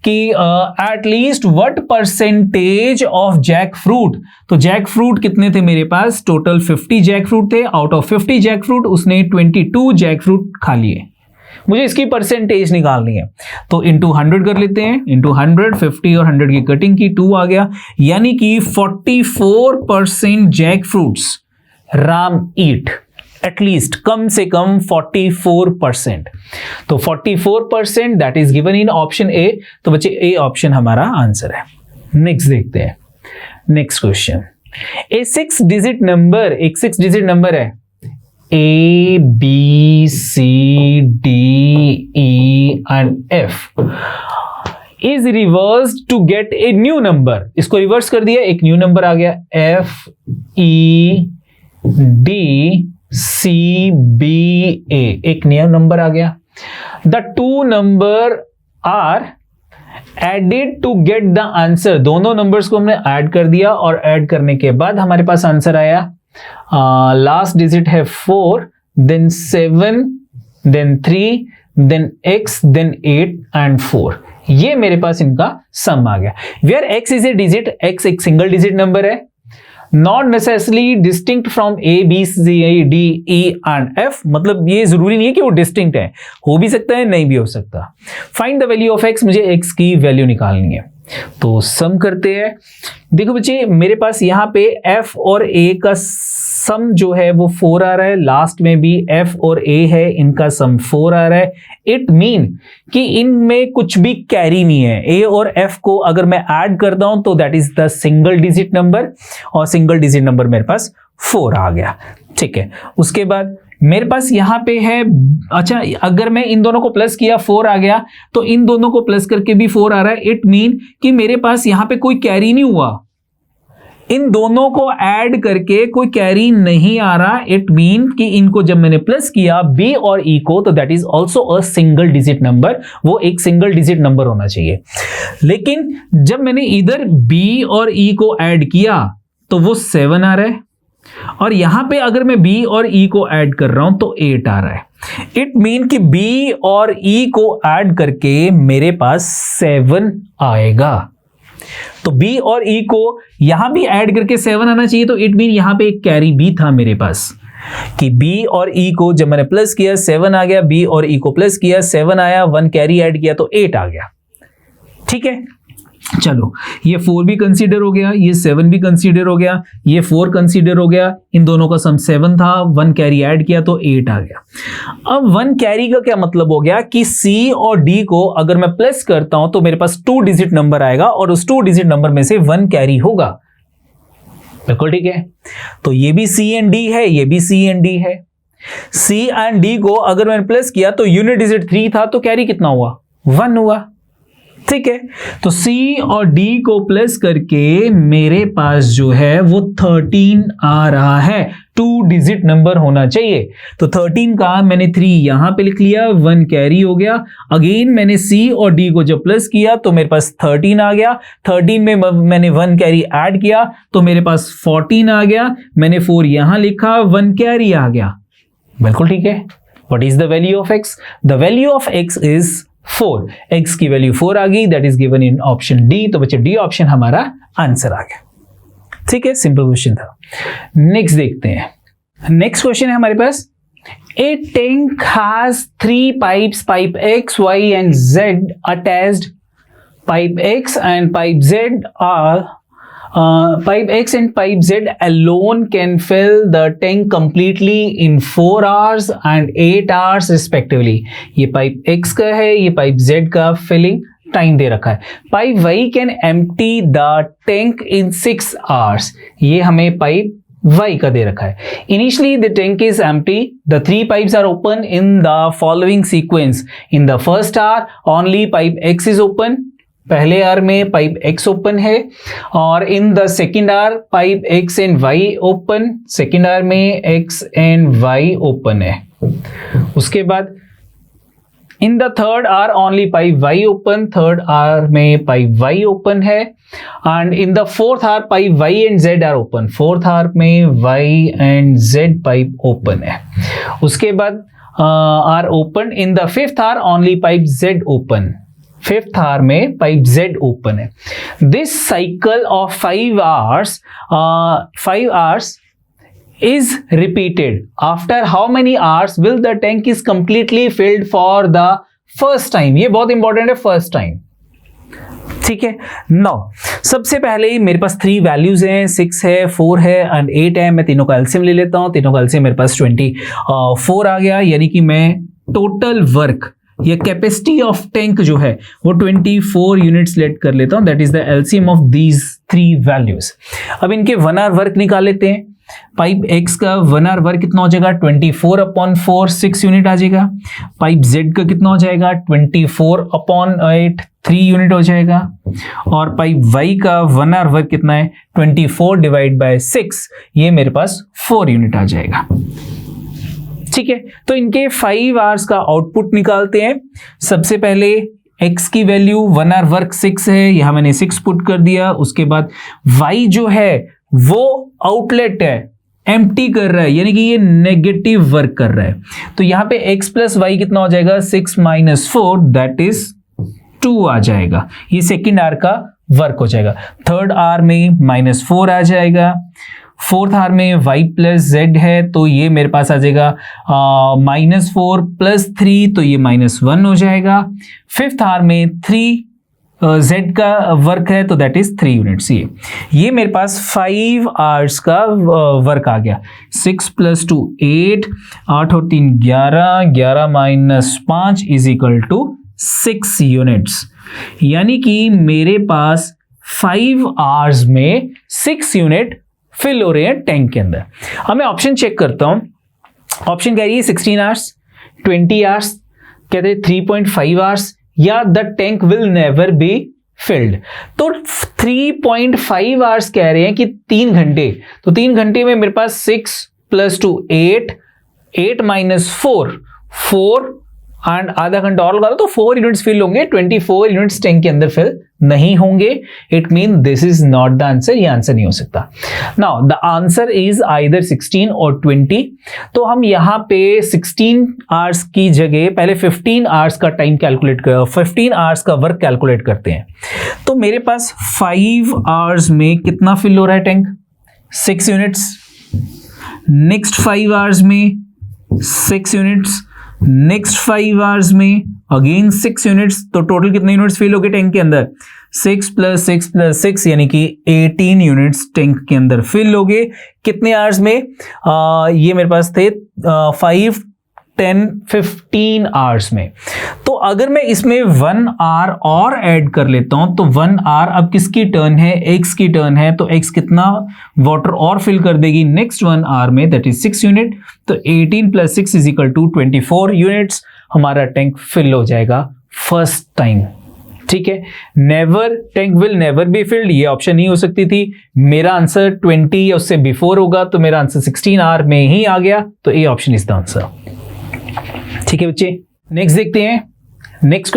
कि at least what percentage of jackfruit, तो जैक फ्रूट कितने थे मेरे पास, टोटल 50 जैक फ्रूट थे, आउट ऑफ 50 जैक फ्रूट उसने 22 जैक फ्रूट खा लिए। मुझे इसकी परसेंटेज निकालनी है, तो इंटू 100 कर लेते हैं, इंटू 100, 50 और 100 की कटिंग की 2 आ गया, यानी कि 44% जैक फ्रूट्स राम ईट, एटलीस्ट कम से कम 44%। तो 44% that is given in option A, तो बच्चे ए ऑप्शन हमारा आंसर है। नेक्स्ट देखते हैं, नेक्स्ट क्वेश्चन। एक 6 डिजिट नंबर है, A, B, C, D, E and F is reversed to get a new number। इसको रिवर्स कर दिया, एक न्यू नंबर आ गया, F, E, D, C, B, A, एक नया नंबर आ गया। The two number are added to get the answer। दोनों numbers को हमने ऐड कर दिया और ऐड करने के बाद हमारे पास आंसर आया, लास्ट डिजिट है 4, then 7, then 3, then x, then 8 and 4। ये मेरे पास इनका सम आ गया। Where x is a digit, x एक सिंगल डिजिट नंबर है, not necessarily distinct from A, B, C, D, E and F. मतलब ये जरूरी नहीं है कि वो डिस्टिंक्ट है, हो भी सकता है, नहीं भी हो सकता। Find the value of x, मुझे x की वैल्यू निकालनी है, तो सम करते हैं। देखो बच्चे, मेरे पास यहाँ पे f और a का सम जो है वो 4 आ रहा है, लास्ट में भी f और a है, इनका सम 4 आ रहा है। इट मीन कि इनमें कुछ भी कैरी नहीं है। a और f को अगर मैं ऐड करता हूं तो that is the single digit number, और सिंगल डिजिट नंबर मेरे पास 4 आ गया। ठीक है, उसके बाद मेरे पास यहां पे है, अच्छा अगर मैं इन दोनों को प्लस किया 4 आ गया, तो इन दोनों को प्लस करके भी 4 आ रहा है। इट मीन कि मेरे पास यहां पे कोई कैरी नहीं हुआ, इन दोनों को ऐड करके कोई कैरी नहीं आ रहा। इट मीन कि इनको जब मैंने प्लस किया b और e को, तो that is also a single digit number, वो एक सिंगल डिजिट नंबर होना चाहिए। लेकिन जब मैंने इधर b और e को ऐड किया तो वो 7 आ रहा है, और यहां पे अगर मैं b और e को ऐड कर रहा हूं तो 8 आ रहा है। इट मीन कि b और e को ऐड करके मेरे पास 7 आएगा। तो b और e को यहां भी ऐड करके 7 आना चाहिए, तो इट मीन यहां पे एक कैरी भी था मेरे पास, कि b और e को जब मैंने प्लस किया 7 आ गया, b और e को प्लस किया 7 आया, 1 कैरी ऐड किया तो 8 आ गया। ठीक है, चलो ये 4 भी कंसीडर हो गया, ये 7 भी कंसीडर हो गया, ये 4 कंसीडर हो गया, इन दोनों का सम 7 था, 1 कैरी ऐड किया तो 8 आ गया। अब 1 कैरी का क्या मतलब हो गया कि C और D को अगर मैं प्लस करता हूं तो मेरे पास 2 डिजिट नंबर आएगा, और उस 2 डिजिट नंबर में से 1 कैरी होगा। बिल्कुल ठीक है, तो ये भी C एंड D है, ये भी C एंड D है। C एंड D को अगर मैंने प्लस किया तो यूनिट डिजिट 3 था, तो कैरी कितना हुआ, 1 हुआ। ठीक है, तो C और D को प्लस करके मेरे पास जो है वो 13 आ रहा है। 2 डिजिट नंबर होना चाहिए, तो 13 का मैंने 3 यहां पे लिख लिया, 1 कैरी हो गया। अगेन मैंने C और D को जब प्लस किया तो मेरे पास 13 आ गया, 13 में मैंने 1 कैरी ऐड किया तो मेरे पास 14 आ गया। मैंने 4 यहां लिखा, 1 कैरी आ गया। बिल्कुल ठीक है। What is the value of x? The value of x is 4। x की वैल्यू 4 आ गई, that is given in option D, तो बच्चे डी ऑप्शन हमारा आंसर आ गया। ठीक है, सिंपल क्वेश्चन था। नेक्स्ट देखते हैं, नेक्स्ट क्वेश्चन है हमारे पास, a tank has 3 pipes, pipe x, y and z attached. Pipe x and pipe z are pipe X and pipe Z alone can fill the tank completely in 4 hours and 8 hours respectively। ये pipe X का है, ये pipe Z का filling time दे रखा है। Pipe Y can empty the tank in 6 hours। ये हमें pipe Y का दे रखा है। Initially the tank is empty. The 3 pipes are open in the following sequence। In the first hour only pipe X is open। पहले hour में pipe X open है, और in the second hour pipe X and Y open. सेकेंड hour में X and Y open है। उसके बाद in the third hour only pipe Y open, third hour में पाइप Y ओपन है। And in the fourth hour pipe Y and Z are open, fourth hour में Y and Z pipe open है। उसके बाद hour open in the fifth hour only pipe Z open, fifth hour में pipe Z open है। This cycle of 5 hours is repeated, after how many hours will the tank is completely filled for the first time? ये बहुत important है, first time. ठीक है, now सबसे पहले मेरे पास 3 वैल्यूज हैं, 6 है, 4 है एंड 8 है। मैं तीनों का एलसीएम ले लेता हूं। तीनों का एलसीएम मेरे पास 24 आ गया, यानी कि मैं टोटल वर्क या कैपेसिटी ऑफ टैंक जो है वो 24 यूनिट्स लेट कर लेता हूं। That is the LCM of these 3 values. अब इनके 1 आवर वर्क निकाल लेते हैं। पाइप X का 1 आवर वर्क कितना हो जाएगा, 24/4 6 यूनिट आ जाएगा। पाइप Z का कितना हो जाएगा, 24/8 3 यूनिट हो जाएगा। और पाइप Y का 1 आवर वर्क कितना है, 24/6, ये मेरे पास 4 यूनिट आ जाएगा। ठीक है, तो इनके 5 आवर्स का आउटपुट निकालते हैं। सबसे पहले X की वैल्यू 1 आवर वर्क 6 है, यहां मैंने 6 पुट कर दिया। उसके बाद Y जो है वो आउटलेट है, एम्प्टी कर रहा है, यानी कि ये नेगेटिव वर्क कर रहा है। तो यहां पे X प्लस Y कितना हो जाएगा, 6 - 4 दैट इज 2 आ जाएगा। ये सेकेंड आवर का वर्क हो जाएगा। थर्ड आवर में -4 आ जाएगा। फोर्थ आवर में Y प्लस Z है, तो ये मेरे पास आ जाएगा -4 + 3, तो ये -1 हो जाएगा। फिफ्थ आवर में 3 Z का वर्क है, तो दैट इज 3 यूनिट्स। ये मेरे पास 5 आवर्स का वर्क आ गया। 6 + 2 8, 8 और 3 11, 11 - 5 = 6 यूनिट्स। यानी कि मेरे पास 5 आवर्स में 6 यूनिट फिल हो रहे हैं टैंक के अंदर। अब मैं ऑप्शन चेक करता हूं। ऑप्शन कह रही है 16 आवर्स, 20 आवर्स, कहते हैं 3.5 आवर्स, या the tank will never be filled. तो 3.5 आवर्स कह रहे हैं कि 3 घंटे। तो 3 घंटे में मेरे पास 6 + 2 8, 8 - 4 एंड आधा घंटा और लगा दो तो 4 यूनिट्स फिल होंगे। 24 यूनिट्स टैंक के अंदर फिल नहीं होंगे। It mean this is not the answer, ये आंसर नहीं हो सकता। Now the answer is either 16 और 20। तो हम यहां पे 16 आवर्स की जगह पहले 15 आवर्स का टाइम कैलकुलेट कर, 15 आवर्स का वर्क कैलकुलेट करते हैं। तो मेरे पास 5 आवर्स में कितना फिल हो रहा है टैंक, 6 यूनिट्स। नेक्स्ट 5 आवर्स में 6 यूनिट्स। नेक्स्ट 5 आवर्स में अगेन 6 यूनिट्स। तो टोटल कितने यूनिट्स फिल हो गए टैंक के अंदर, 6 + 6 + 6 यानी कि 18 यूनिट्स टैंक के अंदर फिल हो गए। कितने आवर्स में, ये मेरे पास थे 5, 10, 15 आवर्स में। तो अगर मैं इसमें 1 आवर और ऐड कर लेता हूं तो 1 आवर अब किसकी टर्न है, X की टर्न है। तो X कितना वाटर और फिल कर देगी नेक्स्ट 1 आवर में, दैट इज 6 यूनिट। तो 18 + 6 = 24 यूनिट्स हमारा टैंक फिल हो जाएगा फर्स्ट टाइम। ठीक है, never, tank will never be filled, ये ऑप्शन नहीं हो सकती थी। मेरा आंसर 20 या उससे बिफोर होगा, तो मेरा आंसर 16 आवर में ही आ गया। तो A option is the answer. ठीक है बच्चे, नेक्स्ट देखते हैं। नेक्स्ट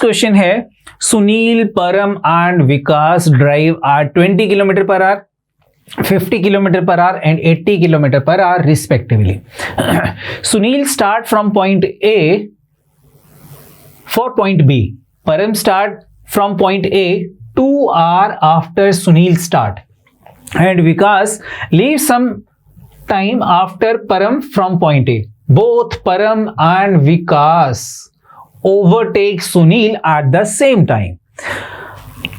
क्वेश्चन है, सुनील, परम and Vikas drive eight 20 km/h, 50 km/h and 80 km/h respectively. Sunil start from point A for point B. Param start from point A 2 hours after Sunil start, and Vikas leave some time after Param from point A. Both Param and Vikas overtake Sunil at the same time,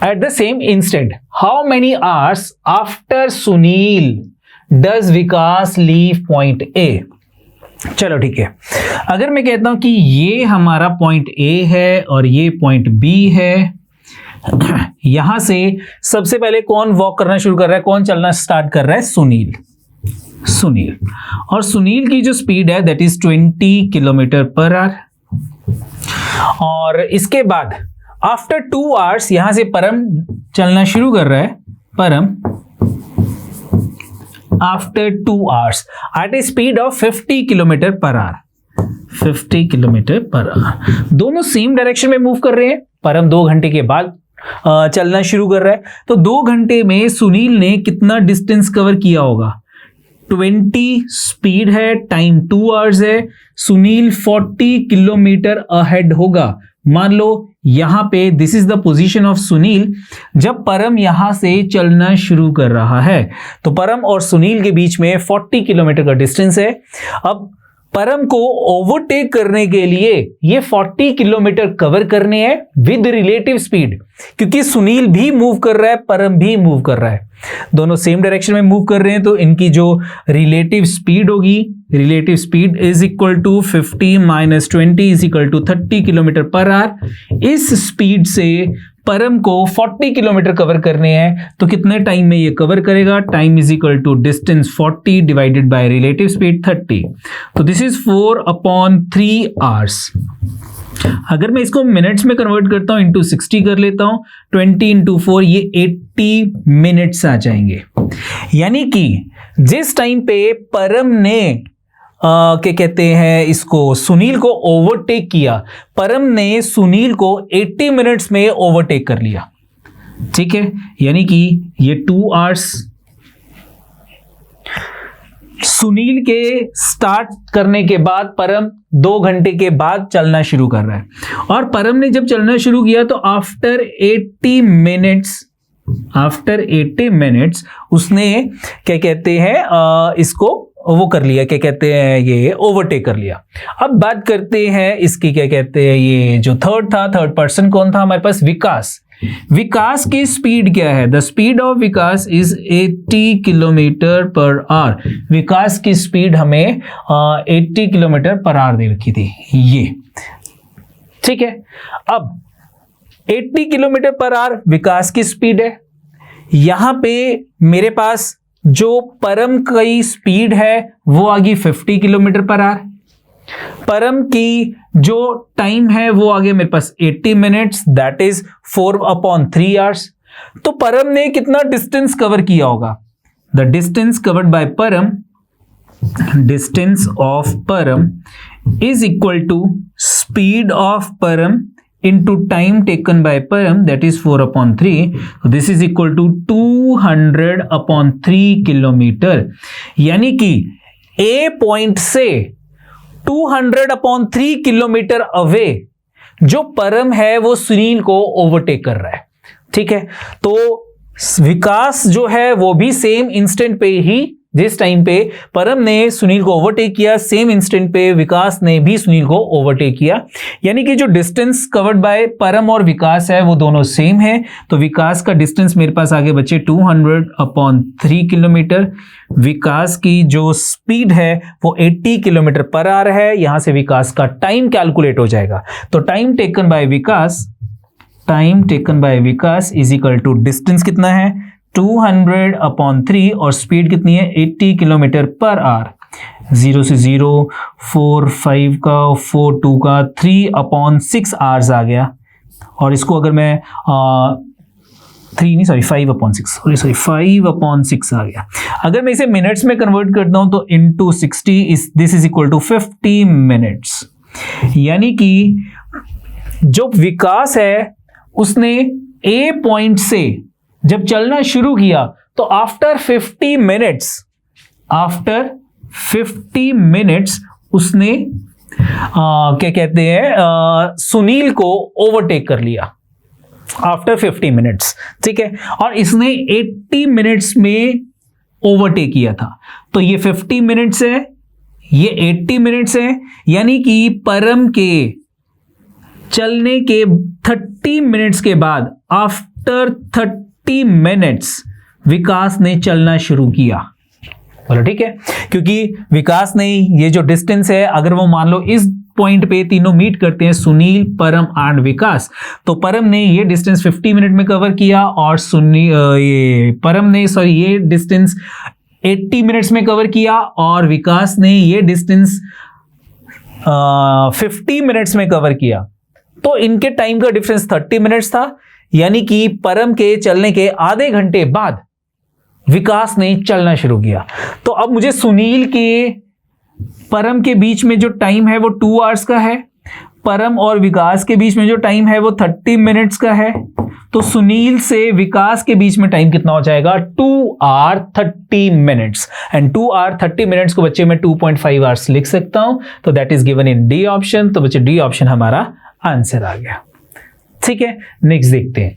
at the same instant. How many hours after Sunil does Vikas leave point A? चलो ठीक है, अगर मैं कहता हूं कि ये हमारा पॉइंट A है और ये पॉइंट B है, यहां से सबसे पहले कौन वॉक करना शुरू कर रहा है, कौन चलना स्टार्ट कर रहा है, सुनील। और सुनील की जो स्पीड है दैट इज 20 km/h। और इसके बाद आफ्टर 2 hours यहां से परम चलना शुरू कर रहा है। Param after 2 hours at a speed of 50 km/h, 50 km/h। दोनों सेम डायरेक्शन में मूव कर रहे हैं। परम 2 घंटे के बाद चलना शुरू कर रहा है। तो 2 घंटे में सुनील ने कितना डिस्टेंस कवर किया होगा, 20 स्पीड है, टाइम 2 hours है। सुनील 40 km अहेड होगा। मान लो यहां पे this is the position of Sunil, जब परम यहां से चलना शुरू कर रहा है तो परम और सुनील के बीच में 40 किलोमीटर का डिस्टेंस है। अब परम को ओवरटेक करने के लिए ये 40 किलोमीटर कवर करने हैं विद रिलेटिव स्पीड, क्योंकि सुनील भी मूव कर रहा है, परम भी मूव कर रहा है, दोनों सेम डायरेक्शन में मूव कर रहे हैं, तो इनकी जो रिलेटिव स्पीड होगी, relative speed is equal to 50 minus 20 is equal to 30 kilometre per hour. इस स्पीड से परम को 40 किलोमीटर कवर करने हैं, तो कितने टाइम में ये कवर करेगा? Time is equal to distance 40 divided by relative speed 30, तो दिस इज 4/3 आवर्स। अगर मैं इसको मिनट्स में कन्वर्ट करता हूं, इंटू 60 कर लेता हूं, 20 इंटू 4 ये 80 मिनट्स आ जाएंगे। यानी कि जिस टाइम पे परम ने क्या कहते हैं इसको, सुनील को ओवरटेक किया, परम ने सुनील को 80 मिनट्स में ओवरटेक कर लिया, ठीक है, यानी कि ये 2 आवर्स। सुनील के स्टार्ट करने के बाद परम 2 घंटे के बाद चलना शुरू कर रहा है, और परम ने जब चलना शुरू किया तो आफ्टर 80 मिनट्स उसने क्या कहते हैं इसको वो कर लिया, क्या कहते हैं ये ओवरटेक कर लिया। अब बात करते हैं इसकी, क्या कहते हैं ये जो थर्ड पर्सन कौन था हमारे पास? विकास। विकास की स्पीड क्या है? The speed of Vikas is 80 kilometre per hour. Vikas की स्पीड हमें 80 किलोमीटर पर आवर दे रखी थी ये, ठीक है। अब 80 किलोमीटर पर आवर विकास की स्पीड है, यहां पे मेरे पास जो परम की स्पीड है वो आ गई 50 किलोमीटर पर आवर, परम की जो टाइम है वो आ गया मेरे पास 80 मिनट्स, दैट इज 4/3 आवर्स। तो परम ने कितना डिस्टेंस कवर किया होगा? The distance covered by Param, distance of Param is equal to speed of Param into time taken by Param, that is 4/3. So this is equal to 200/3 kilometre. यानी कि A पॉइंट से 200/3 kilometre away जो परम है वो सुनील को ओवरटेक कर रहा है, ठीक है। तो विकास जो है वो भी सेम इंस्टेंट पे ही, जिस टाइम पे परम ने सुनील को ओवरटेक किया, सेम इंस्टेंट पे विकास ने भी सुनील को ओवरटेक किया। यानी कि जो डिस्टेंस कवर्ड बाय परम और विकास है वो दोनों सेम है। तो विकास का डिस्टेंस मेरे पास आगे बचे 200/3 किलोमीटर। विकास की जो स्पीड है वो 80 किलोमीटर पर आवर है। यहां से विकास का टाइम कैलकुलेट हो जाएगा। तो time taken by Vikas is equal to distance कितना है 200/3 और स्पीड कितनी है 80 किलोमीटर पर आवर। 0 से 0, 4, 5 का 4, 2 का 3/6 आवर्स आ गया। और इसको अगर मैं 5/6 आ गया। अगर मैं इसे मिनट्स में कन्वर्ट करता हूं तो into 60 this is equal to 50 minutes. यानी कि जो विकास है उसने ए पॉइंट से जब चलना शुरू किया तो आफ्टर 50 मिनट्स उसने क्या कहते हैं सुनील को ओवरटेक कर लिया आफ्टर 50 मिनट्स, ठीक है। और इसने 80 मिनट्स में ओवरटेक किया था। तो ये 50 मिनट्स है, ये 80 मिनट्स है, यानी कि परम के चलने के 30 मिनट्स के बाद आफ्टर 30 मिनट्स विकास ने चलना शुरू किया। बोलो ठीक है, क्योंकि विकास ने ये जो डिस्टेंस है, अगर वो मान लो इस पॉइंट पे तीनों मीट करते हैं, सुनील, परम एंड विकास, तो परम ने ये डिस्टेंस 50 मिनट में कवर किया और ये डिस्टेंस 80 मिनट्स में कवर किया और विकास ने ये डिस्टेंस 50 मिनट्स में कवर किया। तो इनके टाइम का डिफरेंस 30 मिनट्स था, यानी कि परम के चलने के आधे घंटे बाद विकास ने चलना शुरू किया। तो अब मुझे सुनील के परम के बीच में जो टाइम है वो 2 आवर्स का है, परम और विकास के बीच में जो टाइम है वो 30 मिनट्स का है। तो सुनील से विकास के बीच में टाइम कितना हो जाएगा 2 hour 30 minutes. And 2 hour 30 minutes को बच्चे मैं 2.5 आवर्स लिख सकता हूं। तो that is given in D option. तो बच्चे डी ऑप्शन हमारा आंसर आ गया। ठीक है, नेक्स्ट देखते हैं।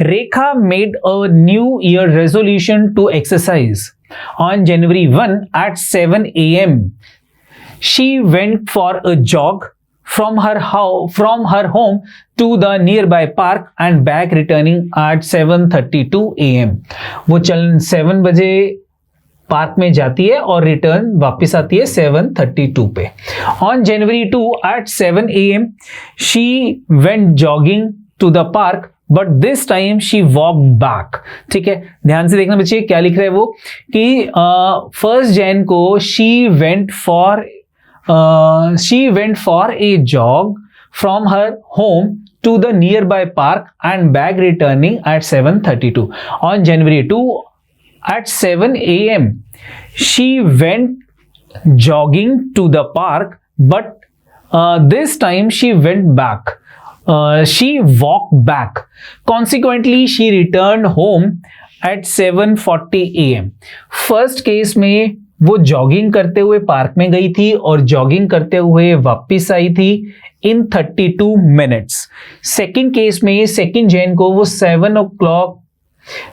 Rekha made a New Year resolution to exercise. On January 1 at 7 a.m., she went for a jog from her home to the nearby park and back, returning at 7:32 a.m. वो 7 बजे park में जाती है और return वापस आती है 7:32 पे। On January 2 at 7 a.m. she went jogging to the park, but this time she walk back. ठीक है, ध्यान से देखना बच्चे क्या लिख रहा है वो कि 1 Jan को she went for a jog from her home to the nearby park and back, returning at 7:32। On January 2 at 7 a.m. she went jogging to the park, but this time she went back. She walked back. Consequently, she returned home at 7:40 a.m. First case में वो jogging करते हुए park में गई थी और jogging करते हुए वापस आई थी इन 32 मिनट्स। सेकेंड केस में 2 Jan को वो 7 o'clock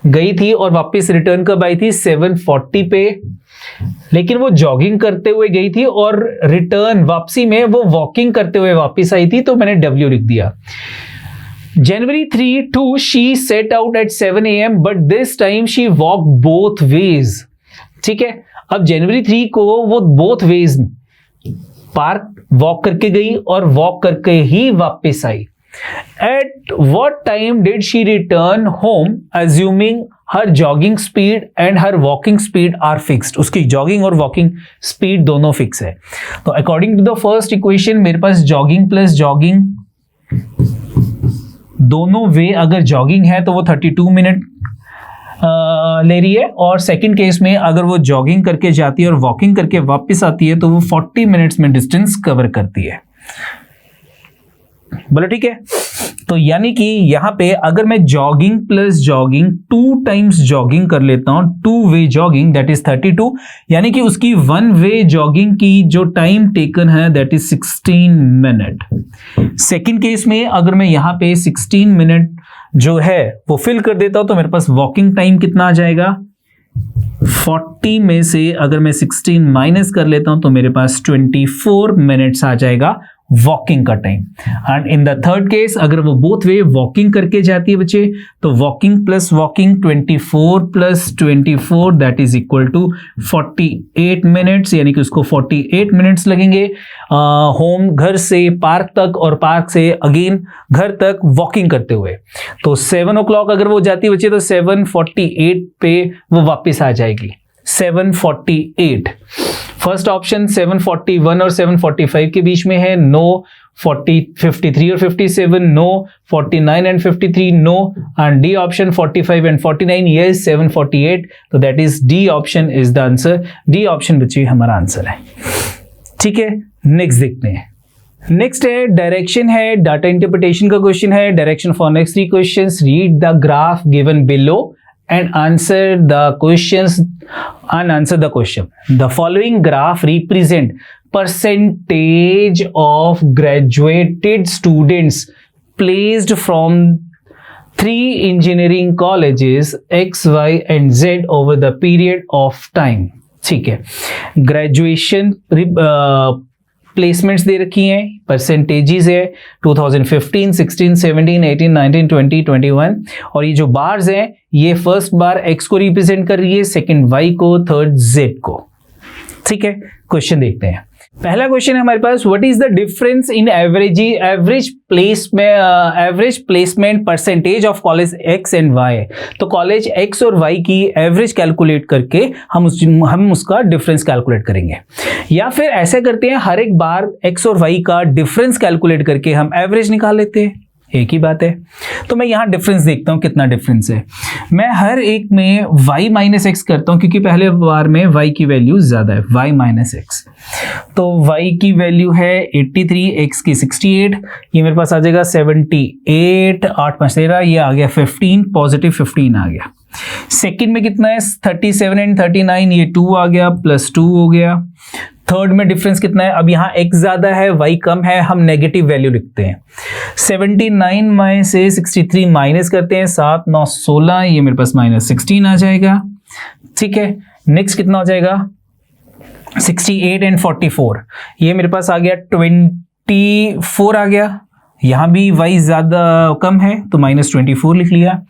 गई थी और वापस रिटर्न कब आई थी 7:40 पे, लेकिन वो जॉगिंग करते हुए गई थी और रिटर्न वापसी में वो वॉकिंग करते हुए वापस आई थी, तो मैंने W लिख दिया। January 3 to she set out at 7 a.m. but this time she walked both ways। ठीक है, अब January 3 को वो both ways पार्क वॉक करके गई और वॉक करके ही वापस आई। At what time did she return home, assuming her jogging speed and her walking speed are fixed? उसकी jogging और walking speed दोनों fix है। तो according to the first equation मेरे पास jogging plus jogging दोनों वे अगर jogging है तो वो 32 मिनट ले रही है, और सेकंड केस में अगर वो जॉगिंग करके जाती है और वॉकिंग करके वापस आती है तो वो 40 मिनट्स में डिस्टेंस कवर करती है। बोलो ठीक है, तो यानी कि यहां पे अगर मैं jogging plus jogging 2 times jogging कर लेता हूं, 2 वे जॉगिंग दैट इज 32, यानी कि उसकी 1 वे जॉगिंग की जो टाइम टेकन है that is 16 minute. Second case में अगर मैं यहां पे 16 मिनट जो है वो फिल कर देता हूं तो मेरे पास वॉकिंग टाइम कितना आ जाएगा, 40 में से अगर मैं 16 माइनस कर लेता हूं तो मेरे पास 24 मिनट्स आ जाएगा वॉकिंग का time. And in the third case अगर वो बोथ वे वॉकिंग करके जाती है बच्चे तो walking plus walking 24 plus 24 that is equal to 48 minutes, यानी कि उसको 48 मिनट्स लगेंगे होम घर से पार्क तक और पार्क से अगेन घर तक वॉकिंग करते हुए। तो 7 o'clock अगर वो जाती है बच्चे तो 7:48 पे वो वापस आ जाएगी। 7:48 फर्स्ट ऑप्शन 7:41 और 7:45 के बीच में है, नो 53 और 57 no, 49 and 53 no, and D option 45 and 49 yes 7:48, तो that is D option is the answer. D option बच्चे हमारा आंसर है। ठीक है, नेक्स्ट देखते हैं। नेक्स्ट है डायरेक्शन है, डाटा इंटरप्रिटेशन का क्वेश्चन है। Direction for next 3 questions, read the graph given below and answer the questions and answer the question. The following graph represent percentage of graduated students placed from 3 engineering colleges X, Y and Z over the period of time. ठीक है, graduation placements दे रखी हैं, percentages है 2015, 16, 17, 18, 19, 20, 21, और ये जो bars हैं ये फर्स्ट बार x को रिप्रेजेंट कर रही है, सेकंड y को, थर्ड z को। ठीक है, क्वेश्चन देखते हैं। पहला क्वेश्चन है हमारे पास, what is the difference in average placement percentage of college x and y। तो कॉलेज x और y की एवरेज कैलकुलेट करके हम उसका डिफरेंस कैलकुलेट करेंगे, या फिर ऐसे करते हैं हर एक बार x और y का डिफरेंस कैलकुलेट करके हम एवरेज निकाल लेते हैं, एक ही बात है। तो मैं यहाँ डिफरेंस देखता हूँ कितना डिफरेंस है। मैं हर एक में y माइनस एक्स करता हूँ क्योंकि पहले बार में y की वैल्यू ज्यादा है, y माइनस एक्स। तो y की वैल्यू है 83, x की 68, ये मेरे पास आ जाएगा 78, 8 5 13, ये आ गया 15, पॉजिटिव 15 आ गया। सेकंड में कितना है 37 एंड 39, ये 2 आ गया, प्लस 2 हो गया। थर्ड में डिफरेंस कितना है? अब यहाँ x ज्यादा है, y कम है, हम नेगेटिव वैल्यू लिखते हैं। 79 में से 63 माइनस करते हैं, 7 9 16, ये मेरे पास -16 आ जाएगा। ठीक है, नेक्स्ट कितना हो जाएगा? 68 एंड 44, ये मेरे पास आ गया 24 आ गया। यहाँ भी y ज्यादा कम है तो -24 लिख लिया।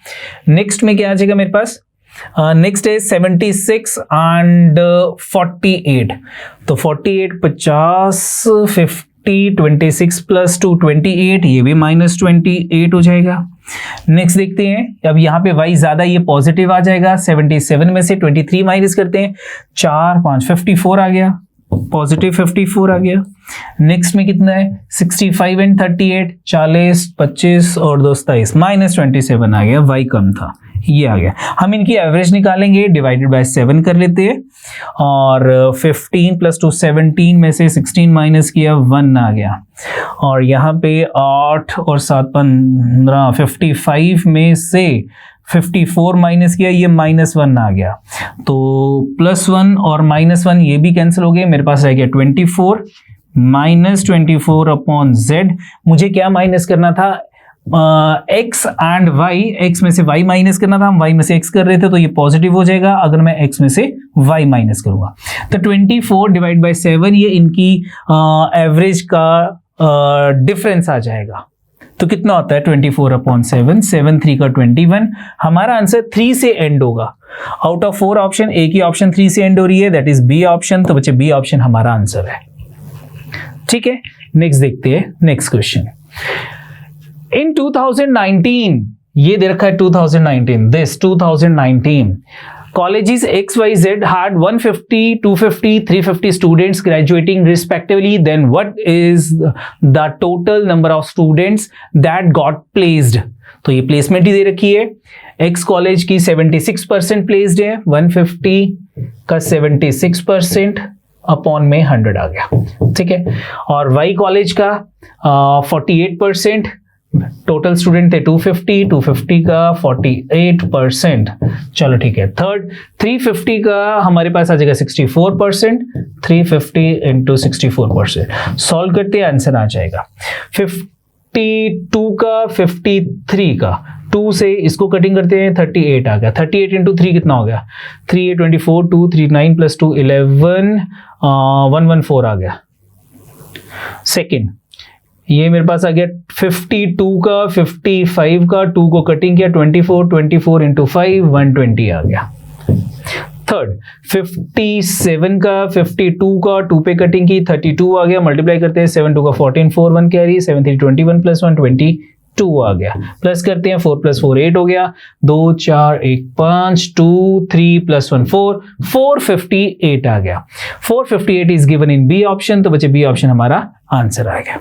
नेक्स्ट में क्या आ जाएगा मेरे पास? नेक्स्ट है 76 एंड 48, तो 48 50 50 26 प्लस 2 28, ये भी -28 हो जाएगा। नेक्स्ट देखते हैं, अब यहाँ पे y ज्यादा, ये पॉजिटिव आ जाएगा। 77 में से 23 माइनस करते हैं, 4 5 54 आ गया, पॉजिटिव 54 आ गया। नेक्स्ट में कितना है? 65 एंड 38, 40 25 और 2 27, -27 आ गया, y कम था, ये आ गया। हम इनकी एवरेज निकालेंगे, डिवाइडेड बाय 7 कर लेते हैं, और 15 प्लस 2 17 में से 16 माइनस किया, 1 आ गया। और यहाँ पे 8 और 7 15, 55 में से 54 माइनस किया, ये -1 आ गया। तो +1 और -1 ये भी कैंसिल हो गए, मेरे पास रह गया 24 -24 अपॉन z। मुझे क्या माइनस करना था? x एंड y, x में से y माइनस करना था, हम y में से x कर रहे थे तो ये पॉजिटिव हो जाएगा अगर मैं x में से y माइनस करूंगा। तो 24 डिवाइड बाय 7, ये इनकी एवरेज का डिफरेंस आ जाएगा। तो कितना होता है? 24 अपॉन 7, 7 3 का 21। हमारा आंसर 3 से एंड होगा। आउट ऑफ 4 ऑप्शन एक ही ऑप्शन 3 से एंड हो रही है, दैट इज बी ऑप्शन। तो बच्चे बी ऑप्शन हमारा आंसर है। ठीक है, नेक्स्ट देखते हैं, नेक्स्ट क्वेश्चन। इन 2019, ये दे रखा है 2019, this 2019 colleges XYZ had 150, 250, 350 students graduating respectively. Then what is the total number of students that got placed? तो ये प्लेसमेंट ही दे रखी है। X कॉलेज की 76% प्लेस्ड है, 150 का 76% अपॉन में 100 आ गया। ठीक है, और Y कॉलेज का 48%, टोटल स्टूडेंट थे 250, 250 का 48%। चलो ठीक है। थर्ड 350 का हमारे पास आ जाएगा 64%, 350 इंटू 64%। सॉल्व करते हैं, आंसर आ जाएगा 52 का 53 का 2 से इसको कटिंग करते हैं, 38 आ गया। 38 इंटू 3 कितना हो गया? 3 8 24, 2 3 9 प्लस 2 11, 114 आ गया। सेकेंड ये मेरे पास आ गया 52 का 55 का 2 को कटिंग किया, 24 इंटू 5 120 आ गया। थर्ड 57 का 52 का 2 पे कटिंग की, 32 आ गया। मल्टीप्लाई करते हैं, 7 2 का 14, 4 1 कैरी, 7 3 21 प्लस 1 22 आ गया। प्लस करते हैं, 4 प्लस 4 8 हो गया, 2 4 1 5, 2 3 प्लस 1 4, 458 आ गया। 458 is given in B option, तो बच्चे बी ऑप्शन हमारा आंसर आ गया।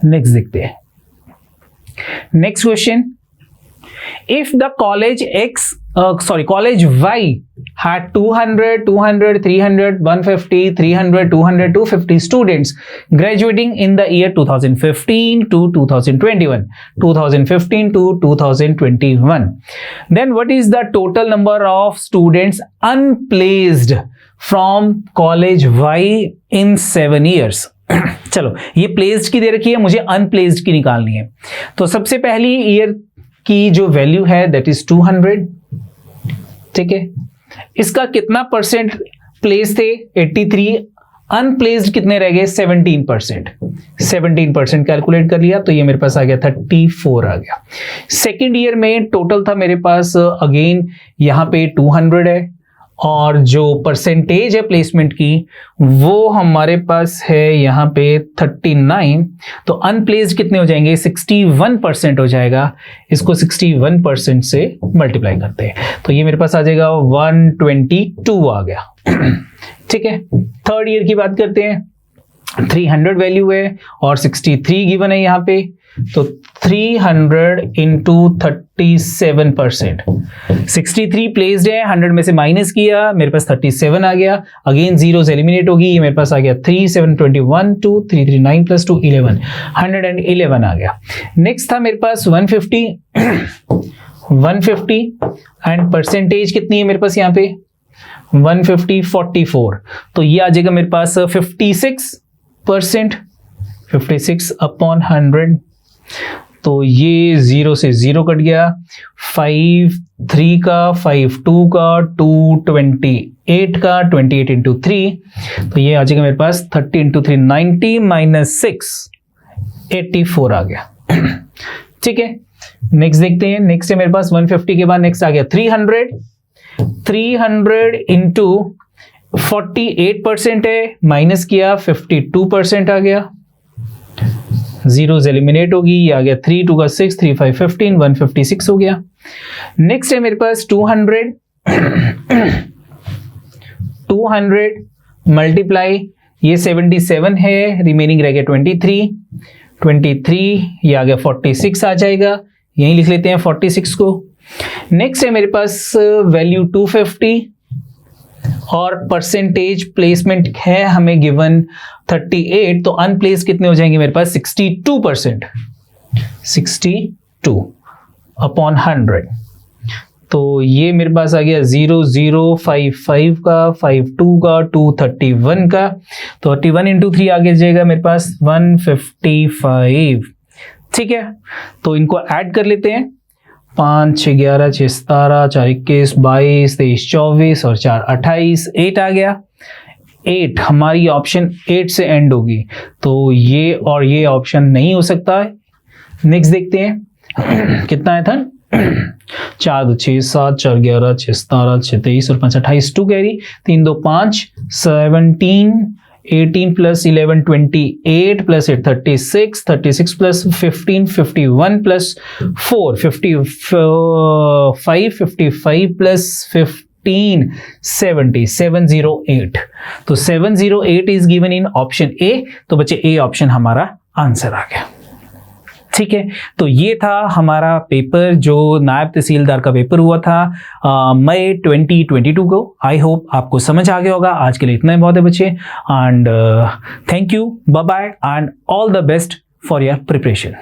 नेक्स्ट देखते हैं, next question. If the college college Y had 200, 200, 300, 150, 300, 200, 250 students graduating in the year 2015 to 2021, 2015 to 2021. Then what is the total number of students unplaced from college Y in 7 years? चलो, ये placed की दे रखी है, मुझे unplaced की निकालनी है। तो सबसे पहली ईयर की जो वैल्यू है दैट इज 200। ठीक है, इसका कितना परसेंट प्लेस थे? 83। अनप्लेस्ड कितने रह गए? 17%। 17% कैलकुलेट कर लिया तो ये मेरे पास आ गया 34 आ गया। सेकेंड ईयर में टोटल था मेरे पास अगेन यहाँ पे 200 है, और जो परसेंटेज है प्लेसमेंट की वो हमारे पास है यहाँ पे 39। तो अनप्लेस्ड कितने हो जाएंगे? 61% हो जाएगा। इसको 61% से मल्टीप्लाई करते हैं तो ये मेरे पास आ जाएगा 122 आ गया। ठीक है, थर्ड ईयर की बात करते हैं। 300 वैल्यू है और 63 गिवन है यहाँ पे, तो 300 इंटू 37%। 63 प्लेस्ड है, 100 में से माइनस किया, मेरे पास 37 आ गया। अगेन जीरोस एलिमिनेट होगी, ये मेरे पास आ गया 3 7 21 2 3 3 9 प्लस 2 11, 111 आ गया। नेक्स्ट था मेरे पास 150 150 एंड परसेंटेज कितनी है मेरे पास यहाँ पे 150 44, तो ये आ जाएगा मेरे पास 56%, 56 अपॉन 100, तो ये 0 से 0 कट गया, 5 3 का, 5 2 का, 2 28 का, 28 इंटू 3, तो ये आ जाएगा मेरे पास 30 इंटू 3 90 माइनस 6 84 आ गया। ठीक है, नेक्स्ट देखते हैं। नेक्स्ट है मेरे पास 150 के बाद नेक्स्ट आ गया 300 इंटू 48% है, माइनस किया 52% आ गया, जीरोस एलिमिनेट होगी, ये आ गया 3 2 का 6 3 5 15 156 हो गया। नेक्स्ट है मेरे पास 200 मल्टीप्लाई, ये 77 है, रिमेनिंग रह गया 23, ये आ गया 46 आ जाएगा, यहीं लिख लेते हैं 46 को। नेक्स्ट है मेरे पास वैल्यू 250 और परसेंटेज प्लेसमेंट है हमें गिवन 38, तो अनप्लेस कितने हो जाएंगे मेरे पास 62%, 62 अपॉन 100, तो ये मेरे पास आ गया 0055 का, 52 का, 231 का, तो 31 इंटू 3 आगे जाएगा मेरे पास 155। ठीक है, तो इनको ऐड कर लेते हैं, 5 6 11 6 17 4 21 22 23 24 और 4 28, 8 आ गया। 8 हमारी ऑप्शन 8 से एंड होगी, तो ये और ये ऑप्शन नहीं हो सकता है। नेक्स्ट देखते हैं कितना आया था, 4 2 6 7 4 11 6 17 6 23 और 5 28, 2 carry, 3 2 5 17 18 plus 11 28 plus 8 36 plus 15 51 plus 4 55 plus 15 70 708, तो 708 is given in option A, तो बच्चे ए ऑप्शन हमारा आंसर आ गया। ठीक है, तो ये था हमारा पेपर जो नायब तहसीलदार का पेपर हुआ था मई 2022 को। आई होप आपको समझ आ गया होगा। आज के लिए इतना ही बहुत है बच्चे, and thank you, bye bye and all the best for your preparation.